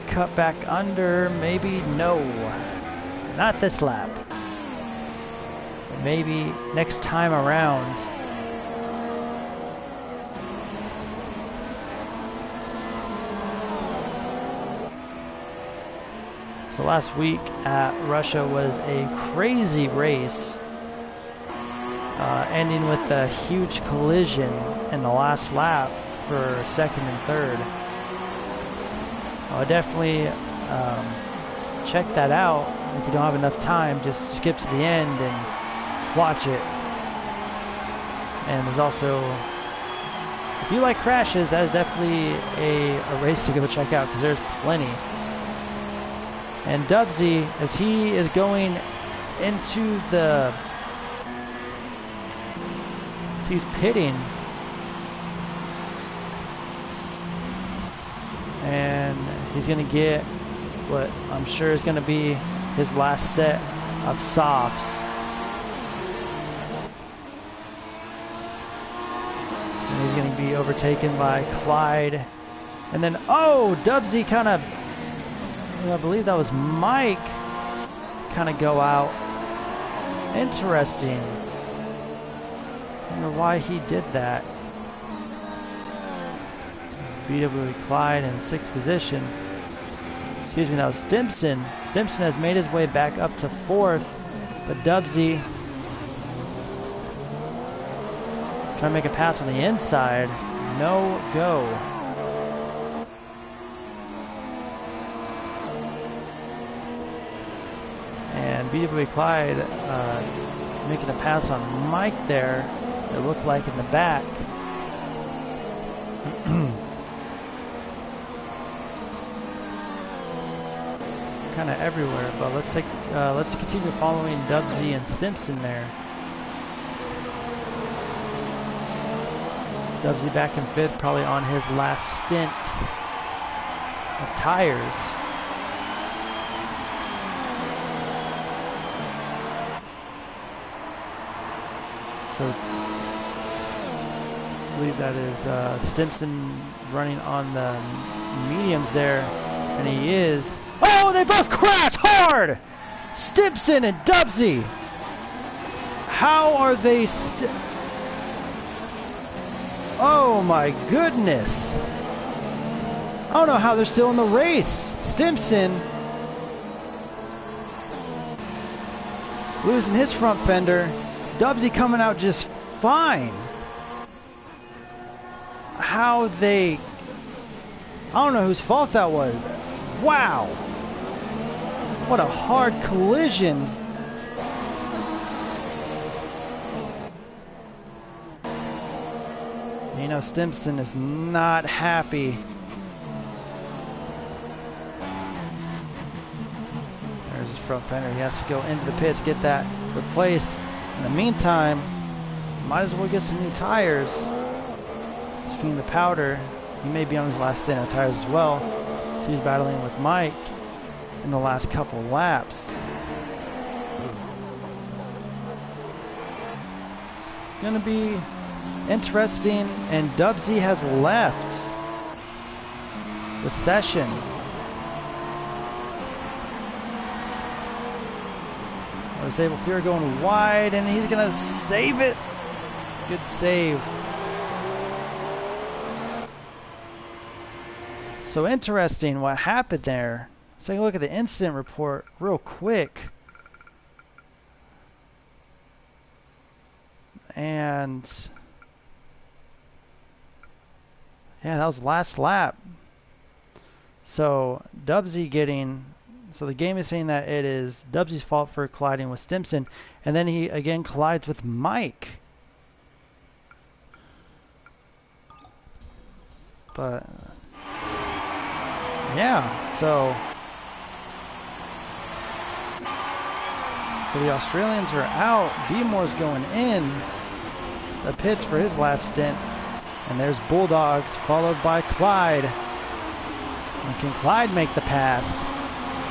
cut back under. Maybe no. Not this lap. But maybe next time around. So last week at Russia was a crazy race, ending with a huge collision in the last lap for second and third. I would definitely check that out. If you don't have enough time, just skip to the end and just watch it. And there's also, if you like crashes, that is definitely a race to go check out because there's plenty. And Dubsy, as he is going into the, he's pitting. And he's going to get what I'm sure is going to be his last set of softs. And he's going to be overtaken by Clyde. And then, oh, Dubsy kind of I believe that was Mike kind of go out. Interesting. I wonder why he did that. BW Clyde in 6th position. Excuse me, that was Stimson. Stimson has made his way back up to 4th, but Dubsy trying to make a pass on the inside. No go. And BW Clyde making a pass on Mike there. It looked like in the back. Kind of everywhere, but let's continue following Dubsy and Stimson there. Dubsy back in 5th, probably on his last stint of tires. So I believe that is Stimson running on the mediums there, and he is. Oh, they both crash hard! Stimson and Dubsy! How are they Oh my goodness! I don't know how they're still in the race. Stimson losing his front fender. Dubsy coming out just fine. How they... I don't know whose fault that was. Wow! What a hard collision. You know, Stimson is not happy. There's his front fender. He has to go into the pits, get that replaced. In the meantime, might as well get some new tires. He's feeding the powder. He may be on his last stint of tires as well. So he's battling with Mike in the last couple laps. Gonna be interesting, and Dubsy has left the session. Sable Fury going wide, and he's gonna save it. Good save. So interesting what happened there. Let's take a look at the incident report real quick. And yeah, that was last lap. So Dubsy getting... So the game is saying that it is Dubsy's fault for colliding with Stimson, and then he again collides with Mike. But yeah, so the Australians are out. Beemore's going in the pits for his last stint, and there's Bulldogs followed by Clyde. And can Clyde make the pass?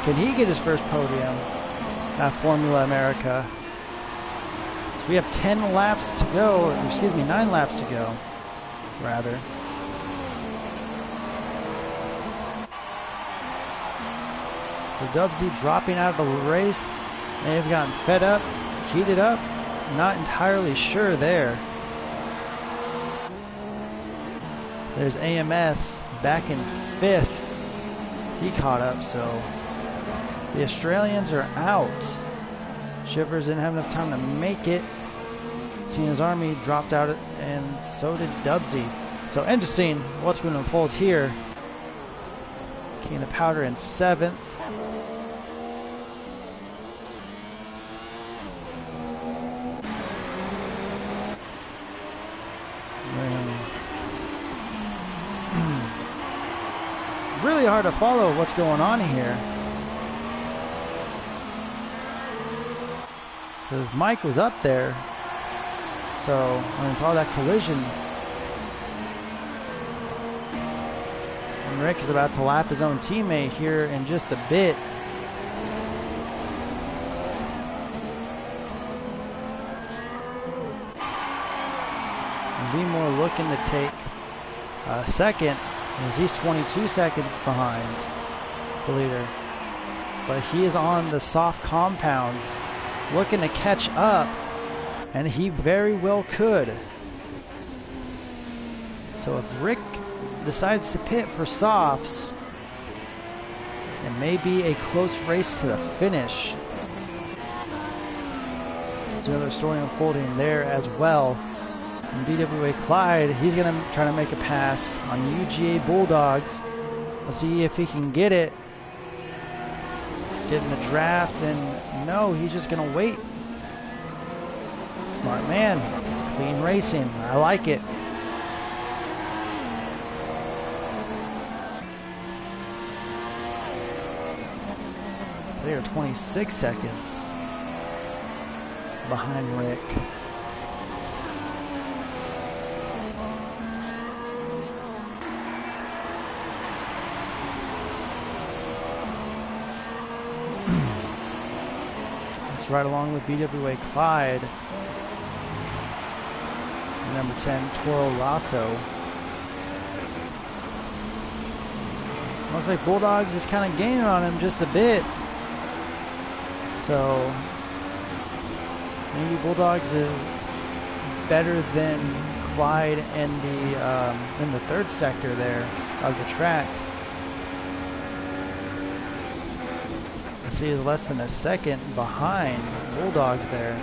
Can he get his first podium at Formula America? So we have 10 laps to go, or excuse me, 9 laps to go, rather. So Dubsy dropping out of the race. May have gotten fed up, heated up. Not entirely sure there. There's AMS back in 5th. He caught up, so... The Australians are out. Shivers didn't have enough time to make it. Cena's Army dropped out, and so did Dubsy. So interesting what's going to unfold here. King of Powder in 7th. Really hard to follow what's going on here. Because Mike was up there. So, I mean, probably that collision. And Rick is about to lap his own teammate here in just a bit. And Beemore looking to take second, as he's 22 seconds behind the leader. but he is on the soft compounds looking to catch up, and he very well could. So if Rick decides to pit for softs, it may be a close race to the finish. There's another story unfolding there as well. And BWA Clyde, he's going to try to make a pass on UGA Bulldogs. Let's see if he can get it. Get in the draft, and no, he's just going to wait. Smart man. Clean racing. I like it. So they are 26 seconds behind Rick. Right along with BWA Clyde. Number 10, Toro Rosso. Looks like Bulldogs is kind of gaining on him just a bit. So maybe Bulldogs is better than Clyde in the third sector there of the track. He is less than a second behind Bulldogs there,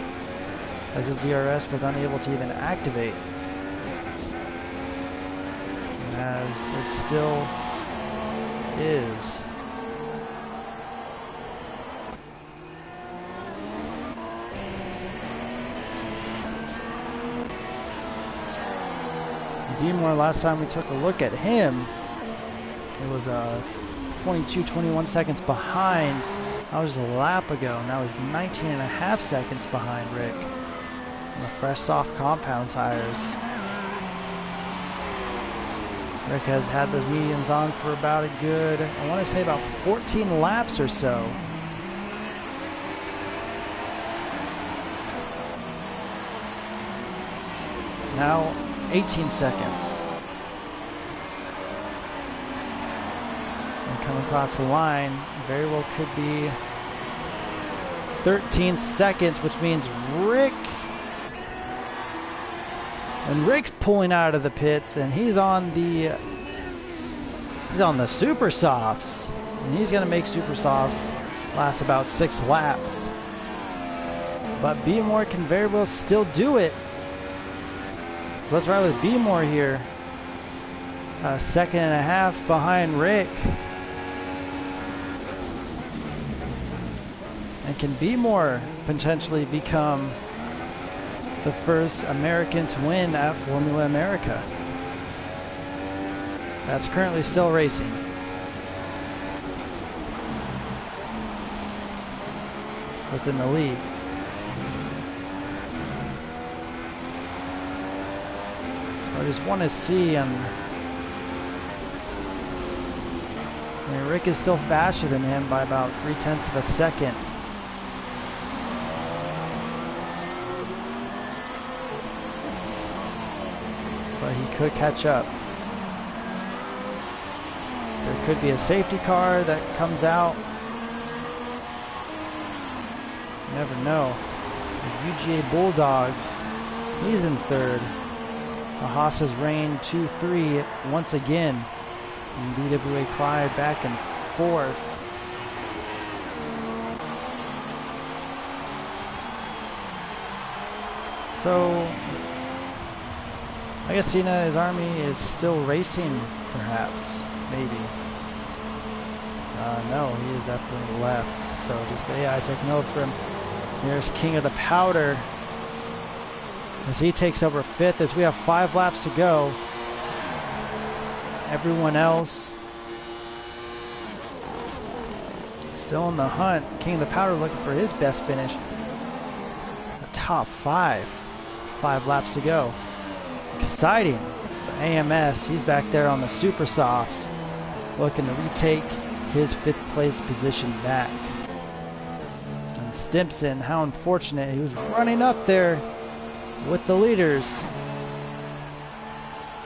as his DRS was unable to even activate, as it still is. Beemore, last time we took a look at him, it was 21 seconds behind. That was a lap ago. Now he's 19.5 seconds behind Rick on the fresh soft compound tires. Rick has had those mediums on for about a good, I want to say about 14 laps or so. Now 18 seconds. Come across the line, very well could be 13 seconds, which means Rick, and Rick's pulling out of the pits, and he's on the super softs, and he's going to make super softs last about 6 laps. But Beemore can very well still do it. So let's ride with Beemore here. A second and a half behind Rick. And can Beemore potentially become the first American to win at Formula America? That's currently still racing. Within the lead. So I just want to see Rick is still faster than him by about 0.3 of a second. But he could catch up. There could be a safety car that comes out. You never know. The UGA Bulldogs, he's in third. The Haas's reign 2-3 once again. And BWA Clyde back in fourth. So I guess his army is still racing, perhaps, maybe. No, he is definitely left. So just the AI taking over for him. There's King of the Powder as he takes over fifth as we have 5 laps to go. Everyone else still in the hunt. King of the Powder looking for his best finish. The top 5. 5 laps to go. Exciting. But AMS, he's back there on the super softs, looking to retake his 5th place position back. And Stimpson, how unfortunate. He was running up there with the leaders.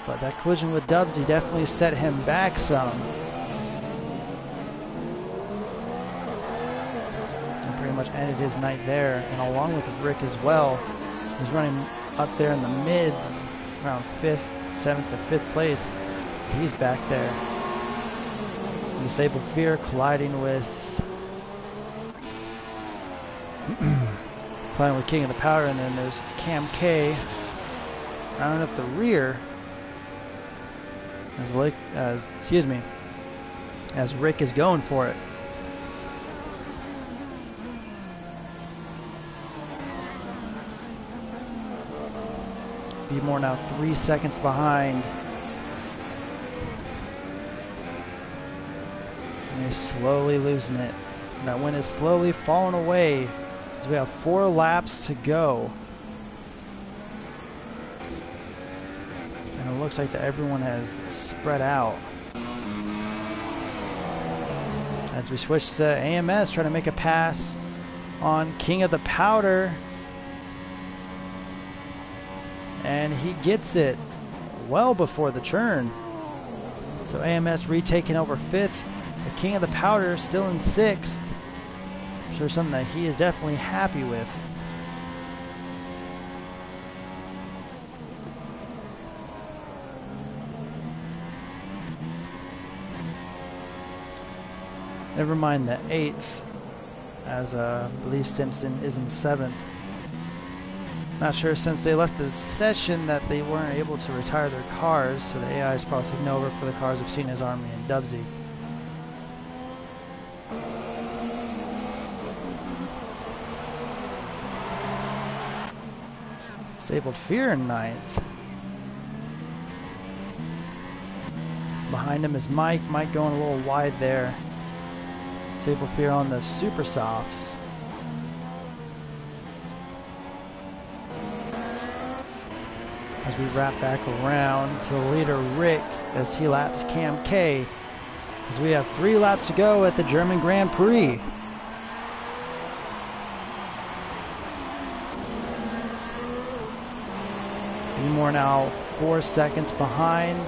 But that collision with Dubsy definitely set him back some. much ended his night there, and along with Rick as well. He's running up there in the mids, around 5th, 7th to 5th place. He's back there. Disabled Fear colliding with King of the Powder, and then there's Cam K rounding up the rear as Rick is going for it. Be more now 3 seconds behind. And he's slowly losing it. And that win is slowly falling away as we have 4 laps to go. And it looks like that everyone has spread out. As we switch to AMS, trying to make a pass on King of the Powder. And he gets it well before the turn. So AMS retaking over 5th. The King of the Powder still in 6th. I'm sure something that he is definitely happy with. Never mind the 8th, as I believe Simpson is in 7th. Not sure since they left the session that they weren't able to retire their cars, so the AI is probably taking over for the cars of Cena's Army and Dubsy. Disabled Fear in 9th. Behind him is Mike. Mike going a little wide there. Disabled Fear on the Super Softs. As we wrap back around to the leader Rick as he laps Cam K, as we have 3 laps to go at the German Grand Prix. More now 4 seconds behind.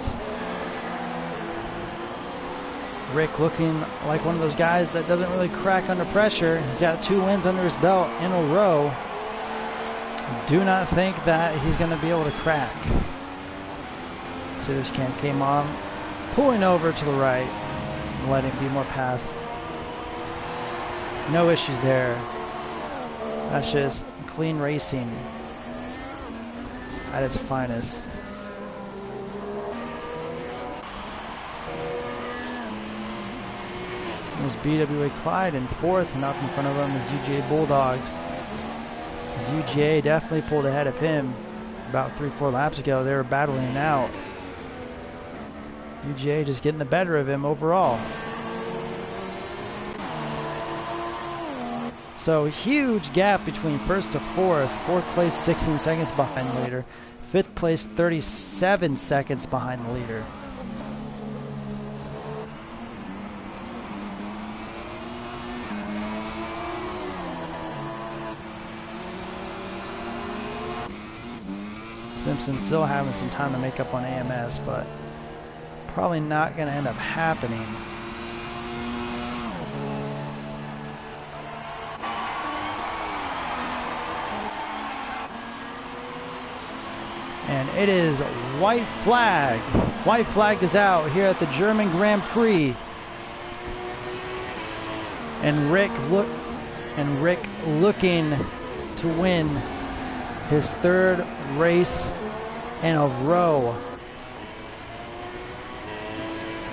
Rick looking like one of those guys that doesn't really crack under pressure. He's got 2 wins under his belt in a row. Do not think that he's going to be able to crack. So this Cam came on, pulling over to the right, and letting B more pass. No issues there. That's just clean racing at its finest. There's BWA Clyde in 4th, and up in front of him is UGA Bulldogs. As UGA definitely pulled ahead of him about 3-4 laps ago. They were battling it out. UGA just getting the better of him overall. So huge gap between 1st to 4th. 4th place 16 seconds behind the leader. 5th place 37 seconds behind the leader. Simpson still having some time to make up on AMS, but probably not going to end up happening. And it is white flag. White flag is out here at the German Grand Prix. And Rick looking to win his 3rd race in a row.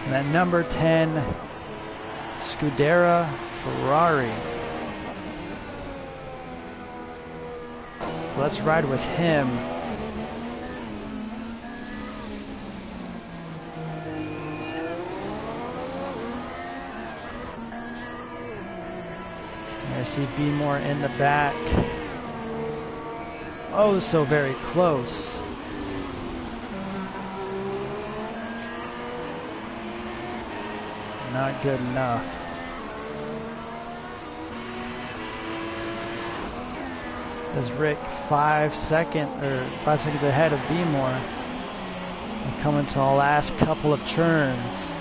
And that number 10 Scuderia Ferrari. So let's ride with him. I see B more in the back. Oh, so very close. Not good enough. As Rick 5 seconds ahead of B-more. And coming to the last couple of turns.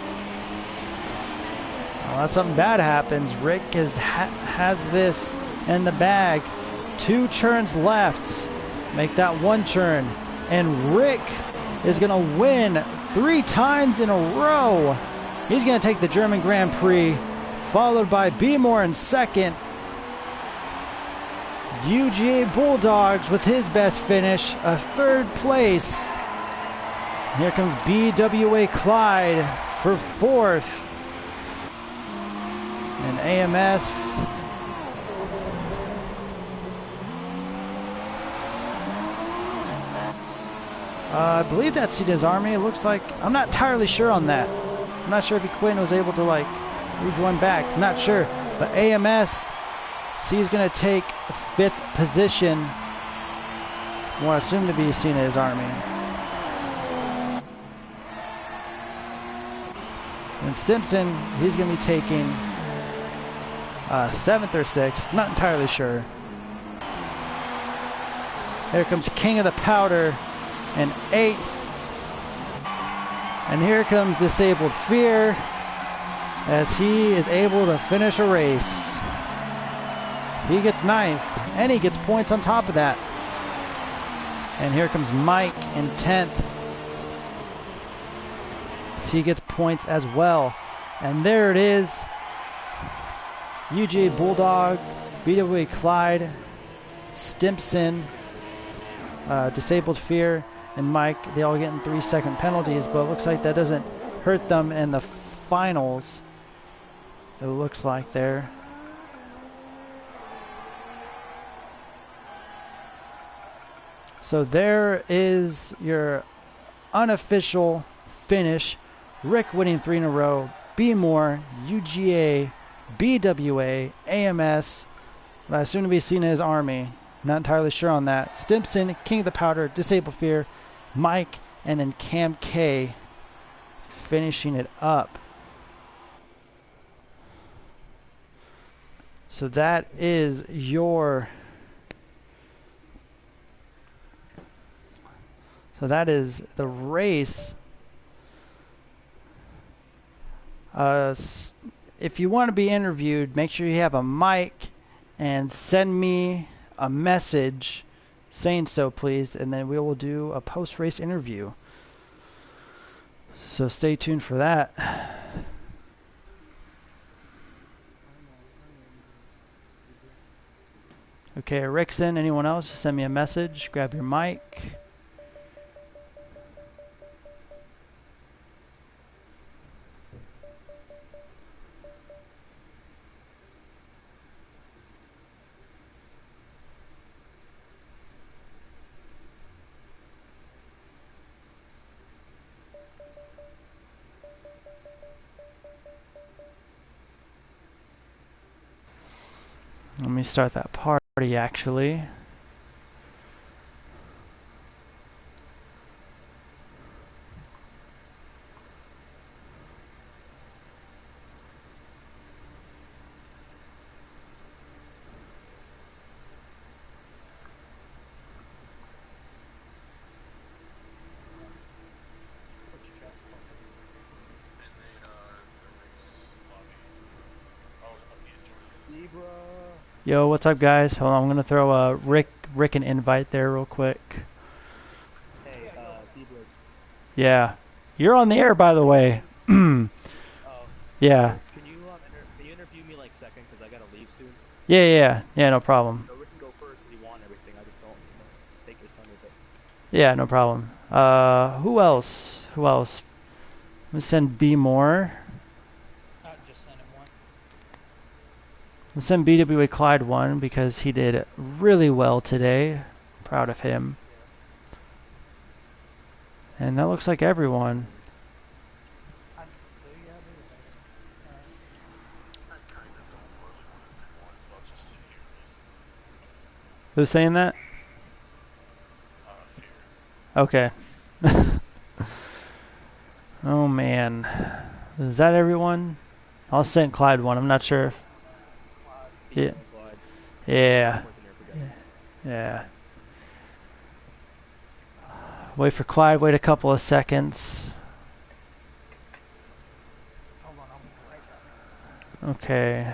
Unless something bad happens, Rick has this in the bag. 2 turns left. Make that 1 turn. And Rick is going to win 3 times in a row. He's going to take the German Grand Prix, followed by B. Moore in second. UGA Bulldogs with his best finish, a 3rd place. Here comes BWA Clyde for 4th. And AMS I believe that's Ceda's Army. It looks like, I'm not entirely sure on that. I'm not sure if Quinn was able to like rejoin back. I'm not sure. But AMS, he's going to take 5th position. More assumed to be Ceda's Army. And Stimson, he's going to be taking 7th or 6th. Not entirely sure. Here comes King of the Powder in 8th. And here comes Disabled Fear as he is able to finish a race. He gets 9th and he gets points on top of that. And here comes Mike in 10th. So he gets points as well. And there it is. UGA Bulldog, BWA Clyde, Stimpson, Disabled Fear, and Mike, they all getting 3-second penalties, but it looks like that doesn't hurt them in the finals. It looks like there. So there is your unofficial finish. Rick winning 3 in a row. B. Moore, UGA, BWA, AMS, but I assume to be seen as Army. Not entirely sure on that. Stimpson, King of the Powder, Disabled Fear, Mike, and then Cam K finishing it up. So that is your... So that is the race. If you want to be interviewed, make sure you have a mic and send me a message saying so, please, and then we will do a post-race interview. So stay tuned for that. Okay, Rickson, anyone else, just send me a message, grab your mic. Let me start that party, actually. Yo, what's up, guys? Hold on, I'm gonna throw a Rick an invite there real quick. Hey, yeah, you're on the air, by the way. oh. Yeah. Can you interview me like second? Cause I gotta leave soon. Yeah, no problem. So we can go first if you want everything. I just don't take your time with it. Yeah, no problem. Who else? I'm gonna send B Moore. Just send him one. I'll send BWA Clyde one because he did really well today. Proud of him. And that looks like everyone. Who's saying that? Okay. Oh man. Is that everyone? I'll send Clyde one. I'm not sure if... Yeah. Wait for Clyde. Wait a couple of seconds. Okay.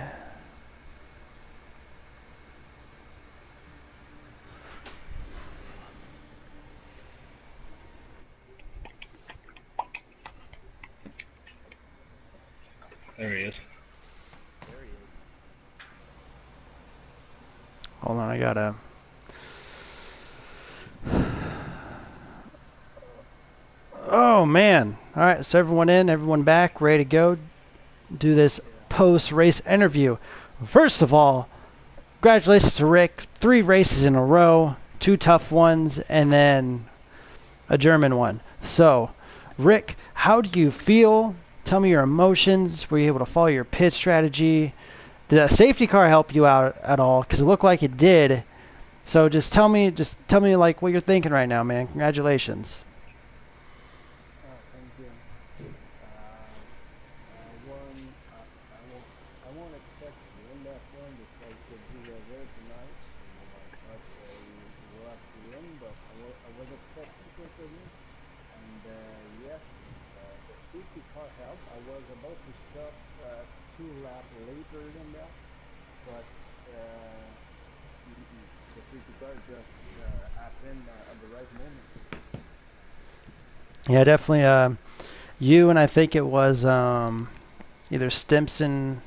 There he is. There he is. Hold on, I gotta. Oh man! All right, so everyone in, everyone back, ready to go. Do this post-race interview. First of all, congratulations to Rick. 3 races in a row, 2 tough ones, and then a German one. So, Rick, how do you feel? Tell me your emotions. Were you able to follow your pit strategy? Did that safety car help you out at all? Because it looked like it did. So just tell me like what you're thinking right now, man. Congratulations. Thank you. I won't expect to win that one because we were very tonight. I thought we will have to win, but I was expecting to win. And yes, the safety car helped. I was about to stop 2 laps later than that, but the safety car just happened at the right moment. Yeah, definitely. You and I think it was either Stimson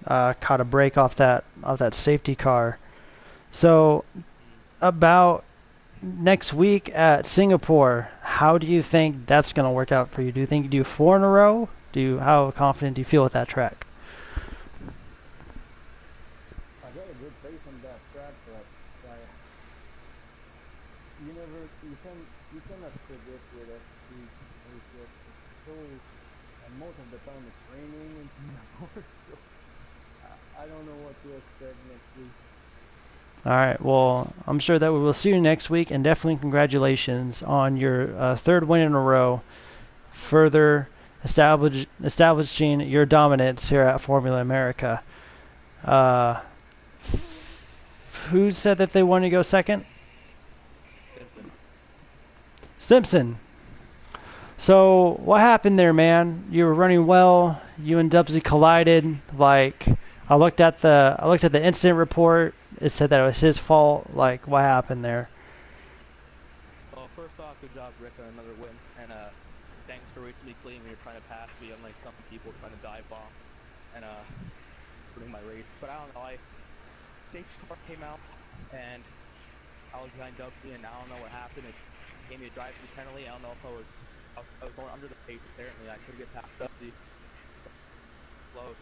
caught a break off that safety car. So about next week at Singapore, how do you think that's going to work out for you? Do you think you do 4 in a row? How confident do you feel with that track? I got a good pace on that track, but you cannot predict with a street circuit. It's so, and most of the time it's raining in Singapore, so I don't know what to expect next week. All right. Well, I'm sure that we will see you next week, and definitely congratulations on your 3rd win in a row, further establishing your dominance here at Formula America. Who said that they wanted to go second? Simpson. So what happened there, man? You were running well. You and Dubsy collided. Like I looked at the incident report. It said that it was his fault. Like what happened there? Well, first off, good job, Rick, on another win, and thanks for racing me clean when you're trying to pass me, unlike some people trying to dive bomb and ruining my race. But I don't know. Safety car came out, and I was behind Dubsy, and I don't know what happened. It gave me a drive-through penalty. I don't know if I was going under the pace. Apparently, I couldn't get past Dubsy. Close.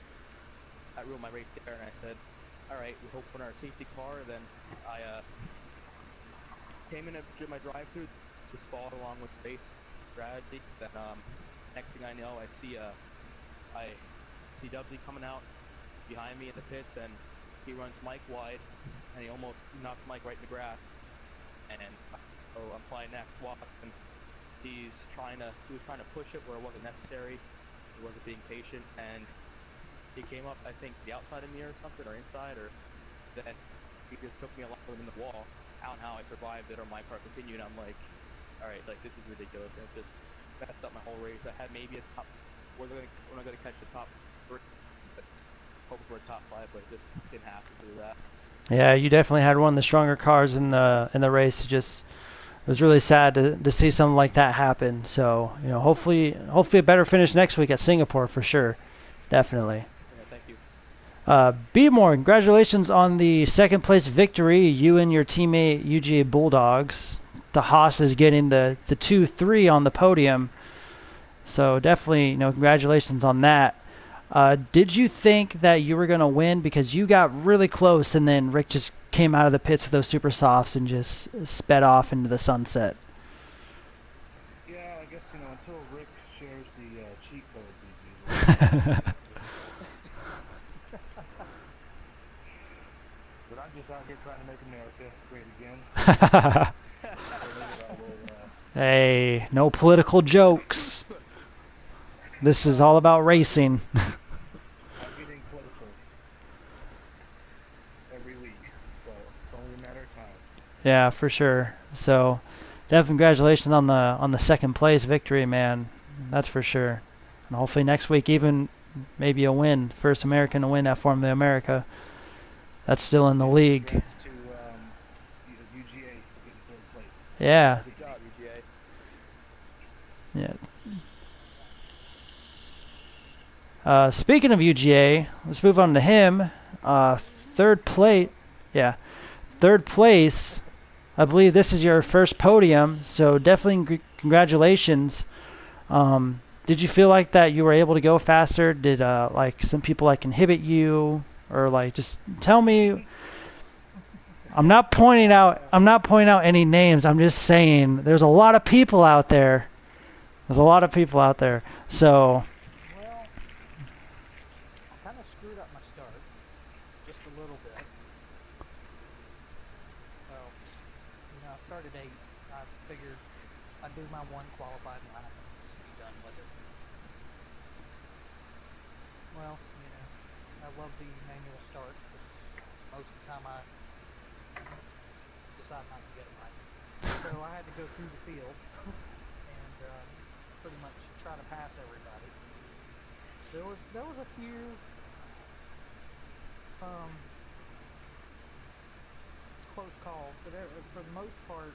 I ruined my race there, and I said, "All right, we hope for our safety car." Then I came in to my drive-through, just followed along with the race strategy. Then next thing I know, I see Dubsy coming out behind me in the pits, and he runs Mike wide, and he almost knocks Mike right in the grass. And so I'm flying next walk, and he was trying to push it where it wasn't necessary. He wasn't being patient, and he came up, I think, the outside of me or something, or inside, or then he just took me along with him in the wall. I don't know how I survived it, or my car continued. I'm like, all right, like this is ridiculous, and it just messed up my whole race. I had maybe a top. We're not gonna catch the top 3, but hoping for a top 5, but it just didn't happen to do that. Yeah, you definitely had one of the stronger cars in the race. It was really sad to see something like that happen. So hopefully a better finish next week at Singapore for sure, definitely. Yeah, thank you. Beemore, congratulations on the 2nd place victory. You and your teammate UGA Bulldogs. The Haas is getting the 2-3 on the podium. So definitely, congratulations on that. Did you think that you were going to win because you got really close and then Rick just came out of the pits with those super softs and just sped off into the sunset? Yeah, I guess, until Rick shares the cheat codes he's using. But I'm just out here trying to make America great again. Hey, no political jokes. This is all about racing. I'm getting closer every week, so it's only a matter of time. Yeah, for sure. So, definitely congratulations on the 2nd place victory, man. That's for sure. And hopefully next week, even maybe a win, first American to win at Formula America. That's still in the league. Congrats to UGA for getting 3rd place. Yeah. Good job, UGA. Yeah. Speaking of UGA, let's move on to him. Third place. Yeah, third place. I believe this is your first podium, so definitely congratulations. Did you feel like that you were able to go faster? Did like some people like inhibit you, or like just tell me? I'm not pointing out any names. I'm just saying there's a lot of people out there. There's a lot of people out there. So Well, I kind of screwed up my start just a little bit. Well, I started 8. I figured I'd do my one qualified lap and just be done with it. Well, I love the manual starts because most of the time I decide not to get them right. So I had to go through the field and pretty much try to pass everybody. There was a few close calls, but for the most part,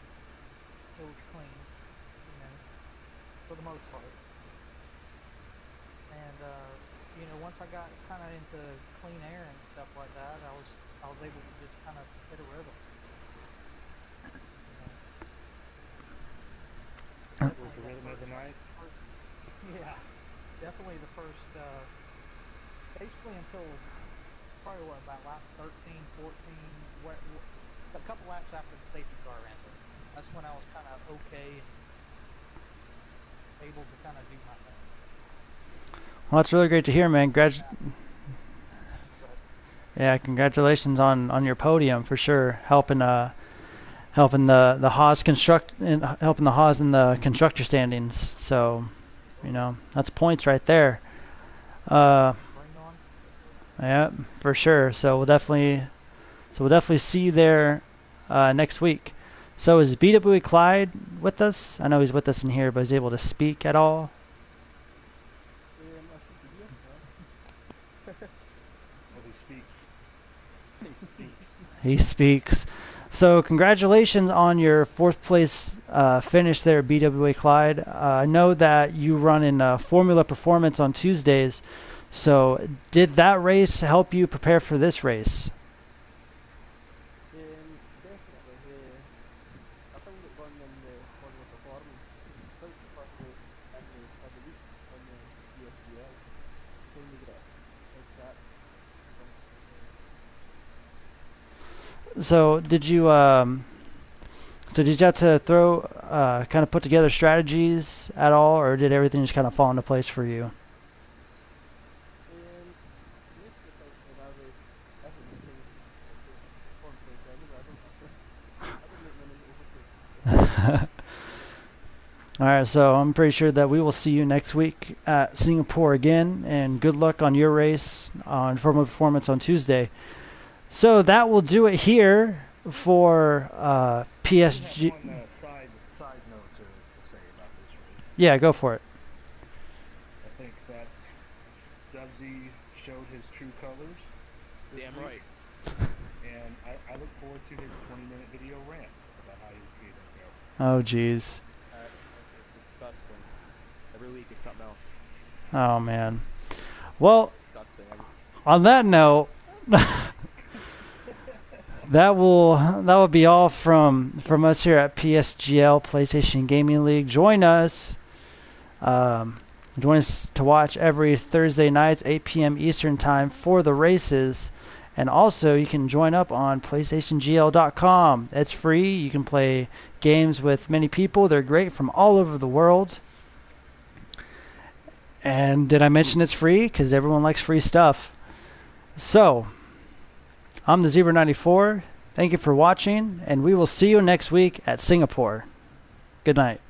it was clean. For the most part. And once I got kind of into clean air and stuff like that, I was able to just kind of hit a rhythm. That was the rhythm of the night. Yeah, definitely the first. Basically until probably about lap 13, 14, a couple laps after the safety car ended. That's when I was kind of okay and able to kind of do my thing. well, that's really great to hear, man. Yeah, congratulations on your podium for sure. Helping the Haas helping the Haas in the constructor standings. So, that's points right there. Yeah, for sure. So we'll definitely see you there next week. So is BWE Clyde with us? I know he's with us in here, but is he able to speak at all? Well, he speaks. He speaks. So congratulations on your fourth place finish there at BWA Clyde. I know that you run in Formula Performance on Tuesdays. So did that race help you prepare for this race? Definitely. I found it running in the Formula Performance. I think it's the first race of the week on the PSGL. Kind of get a start. So did you have to throw kind of put together strategies at all, or did everything just kind of fall into place for you? Most of the time in our race, everything just kind of form place anyway. I don't make many overtakes. All right, so I'm pretty sure that we will see you next week at Singapore again, and good luck on your race on Formula Performance on Tuesday. So that will do it here for PSG. I have one side note to say about this race. Yeah, go for it. I think that Dubsy showed his true colors. Damn right. And I look forward to his 20-minute video rant about how he was treating the girl. Oh, geez. That's disgusting. Every week is something else. Oh, man. Well, Disgusting. on that note, that will be all from us here at PSGL PlayStation Gaming League. Join us to watch every Thursday nights 8 p.m. Eastern Time for the races, and also you can join up on PlayStationGL.com. It's free. You can play games with many people. They're great from all over the world. And did I mention it's free? Because everyone likes free stuff. So, I'm the Zebra94. Thank you for watching, and we will see you next week at Singapore. Good night.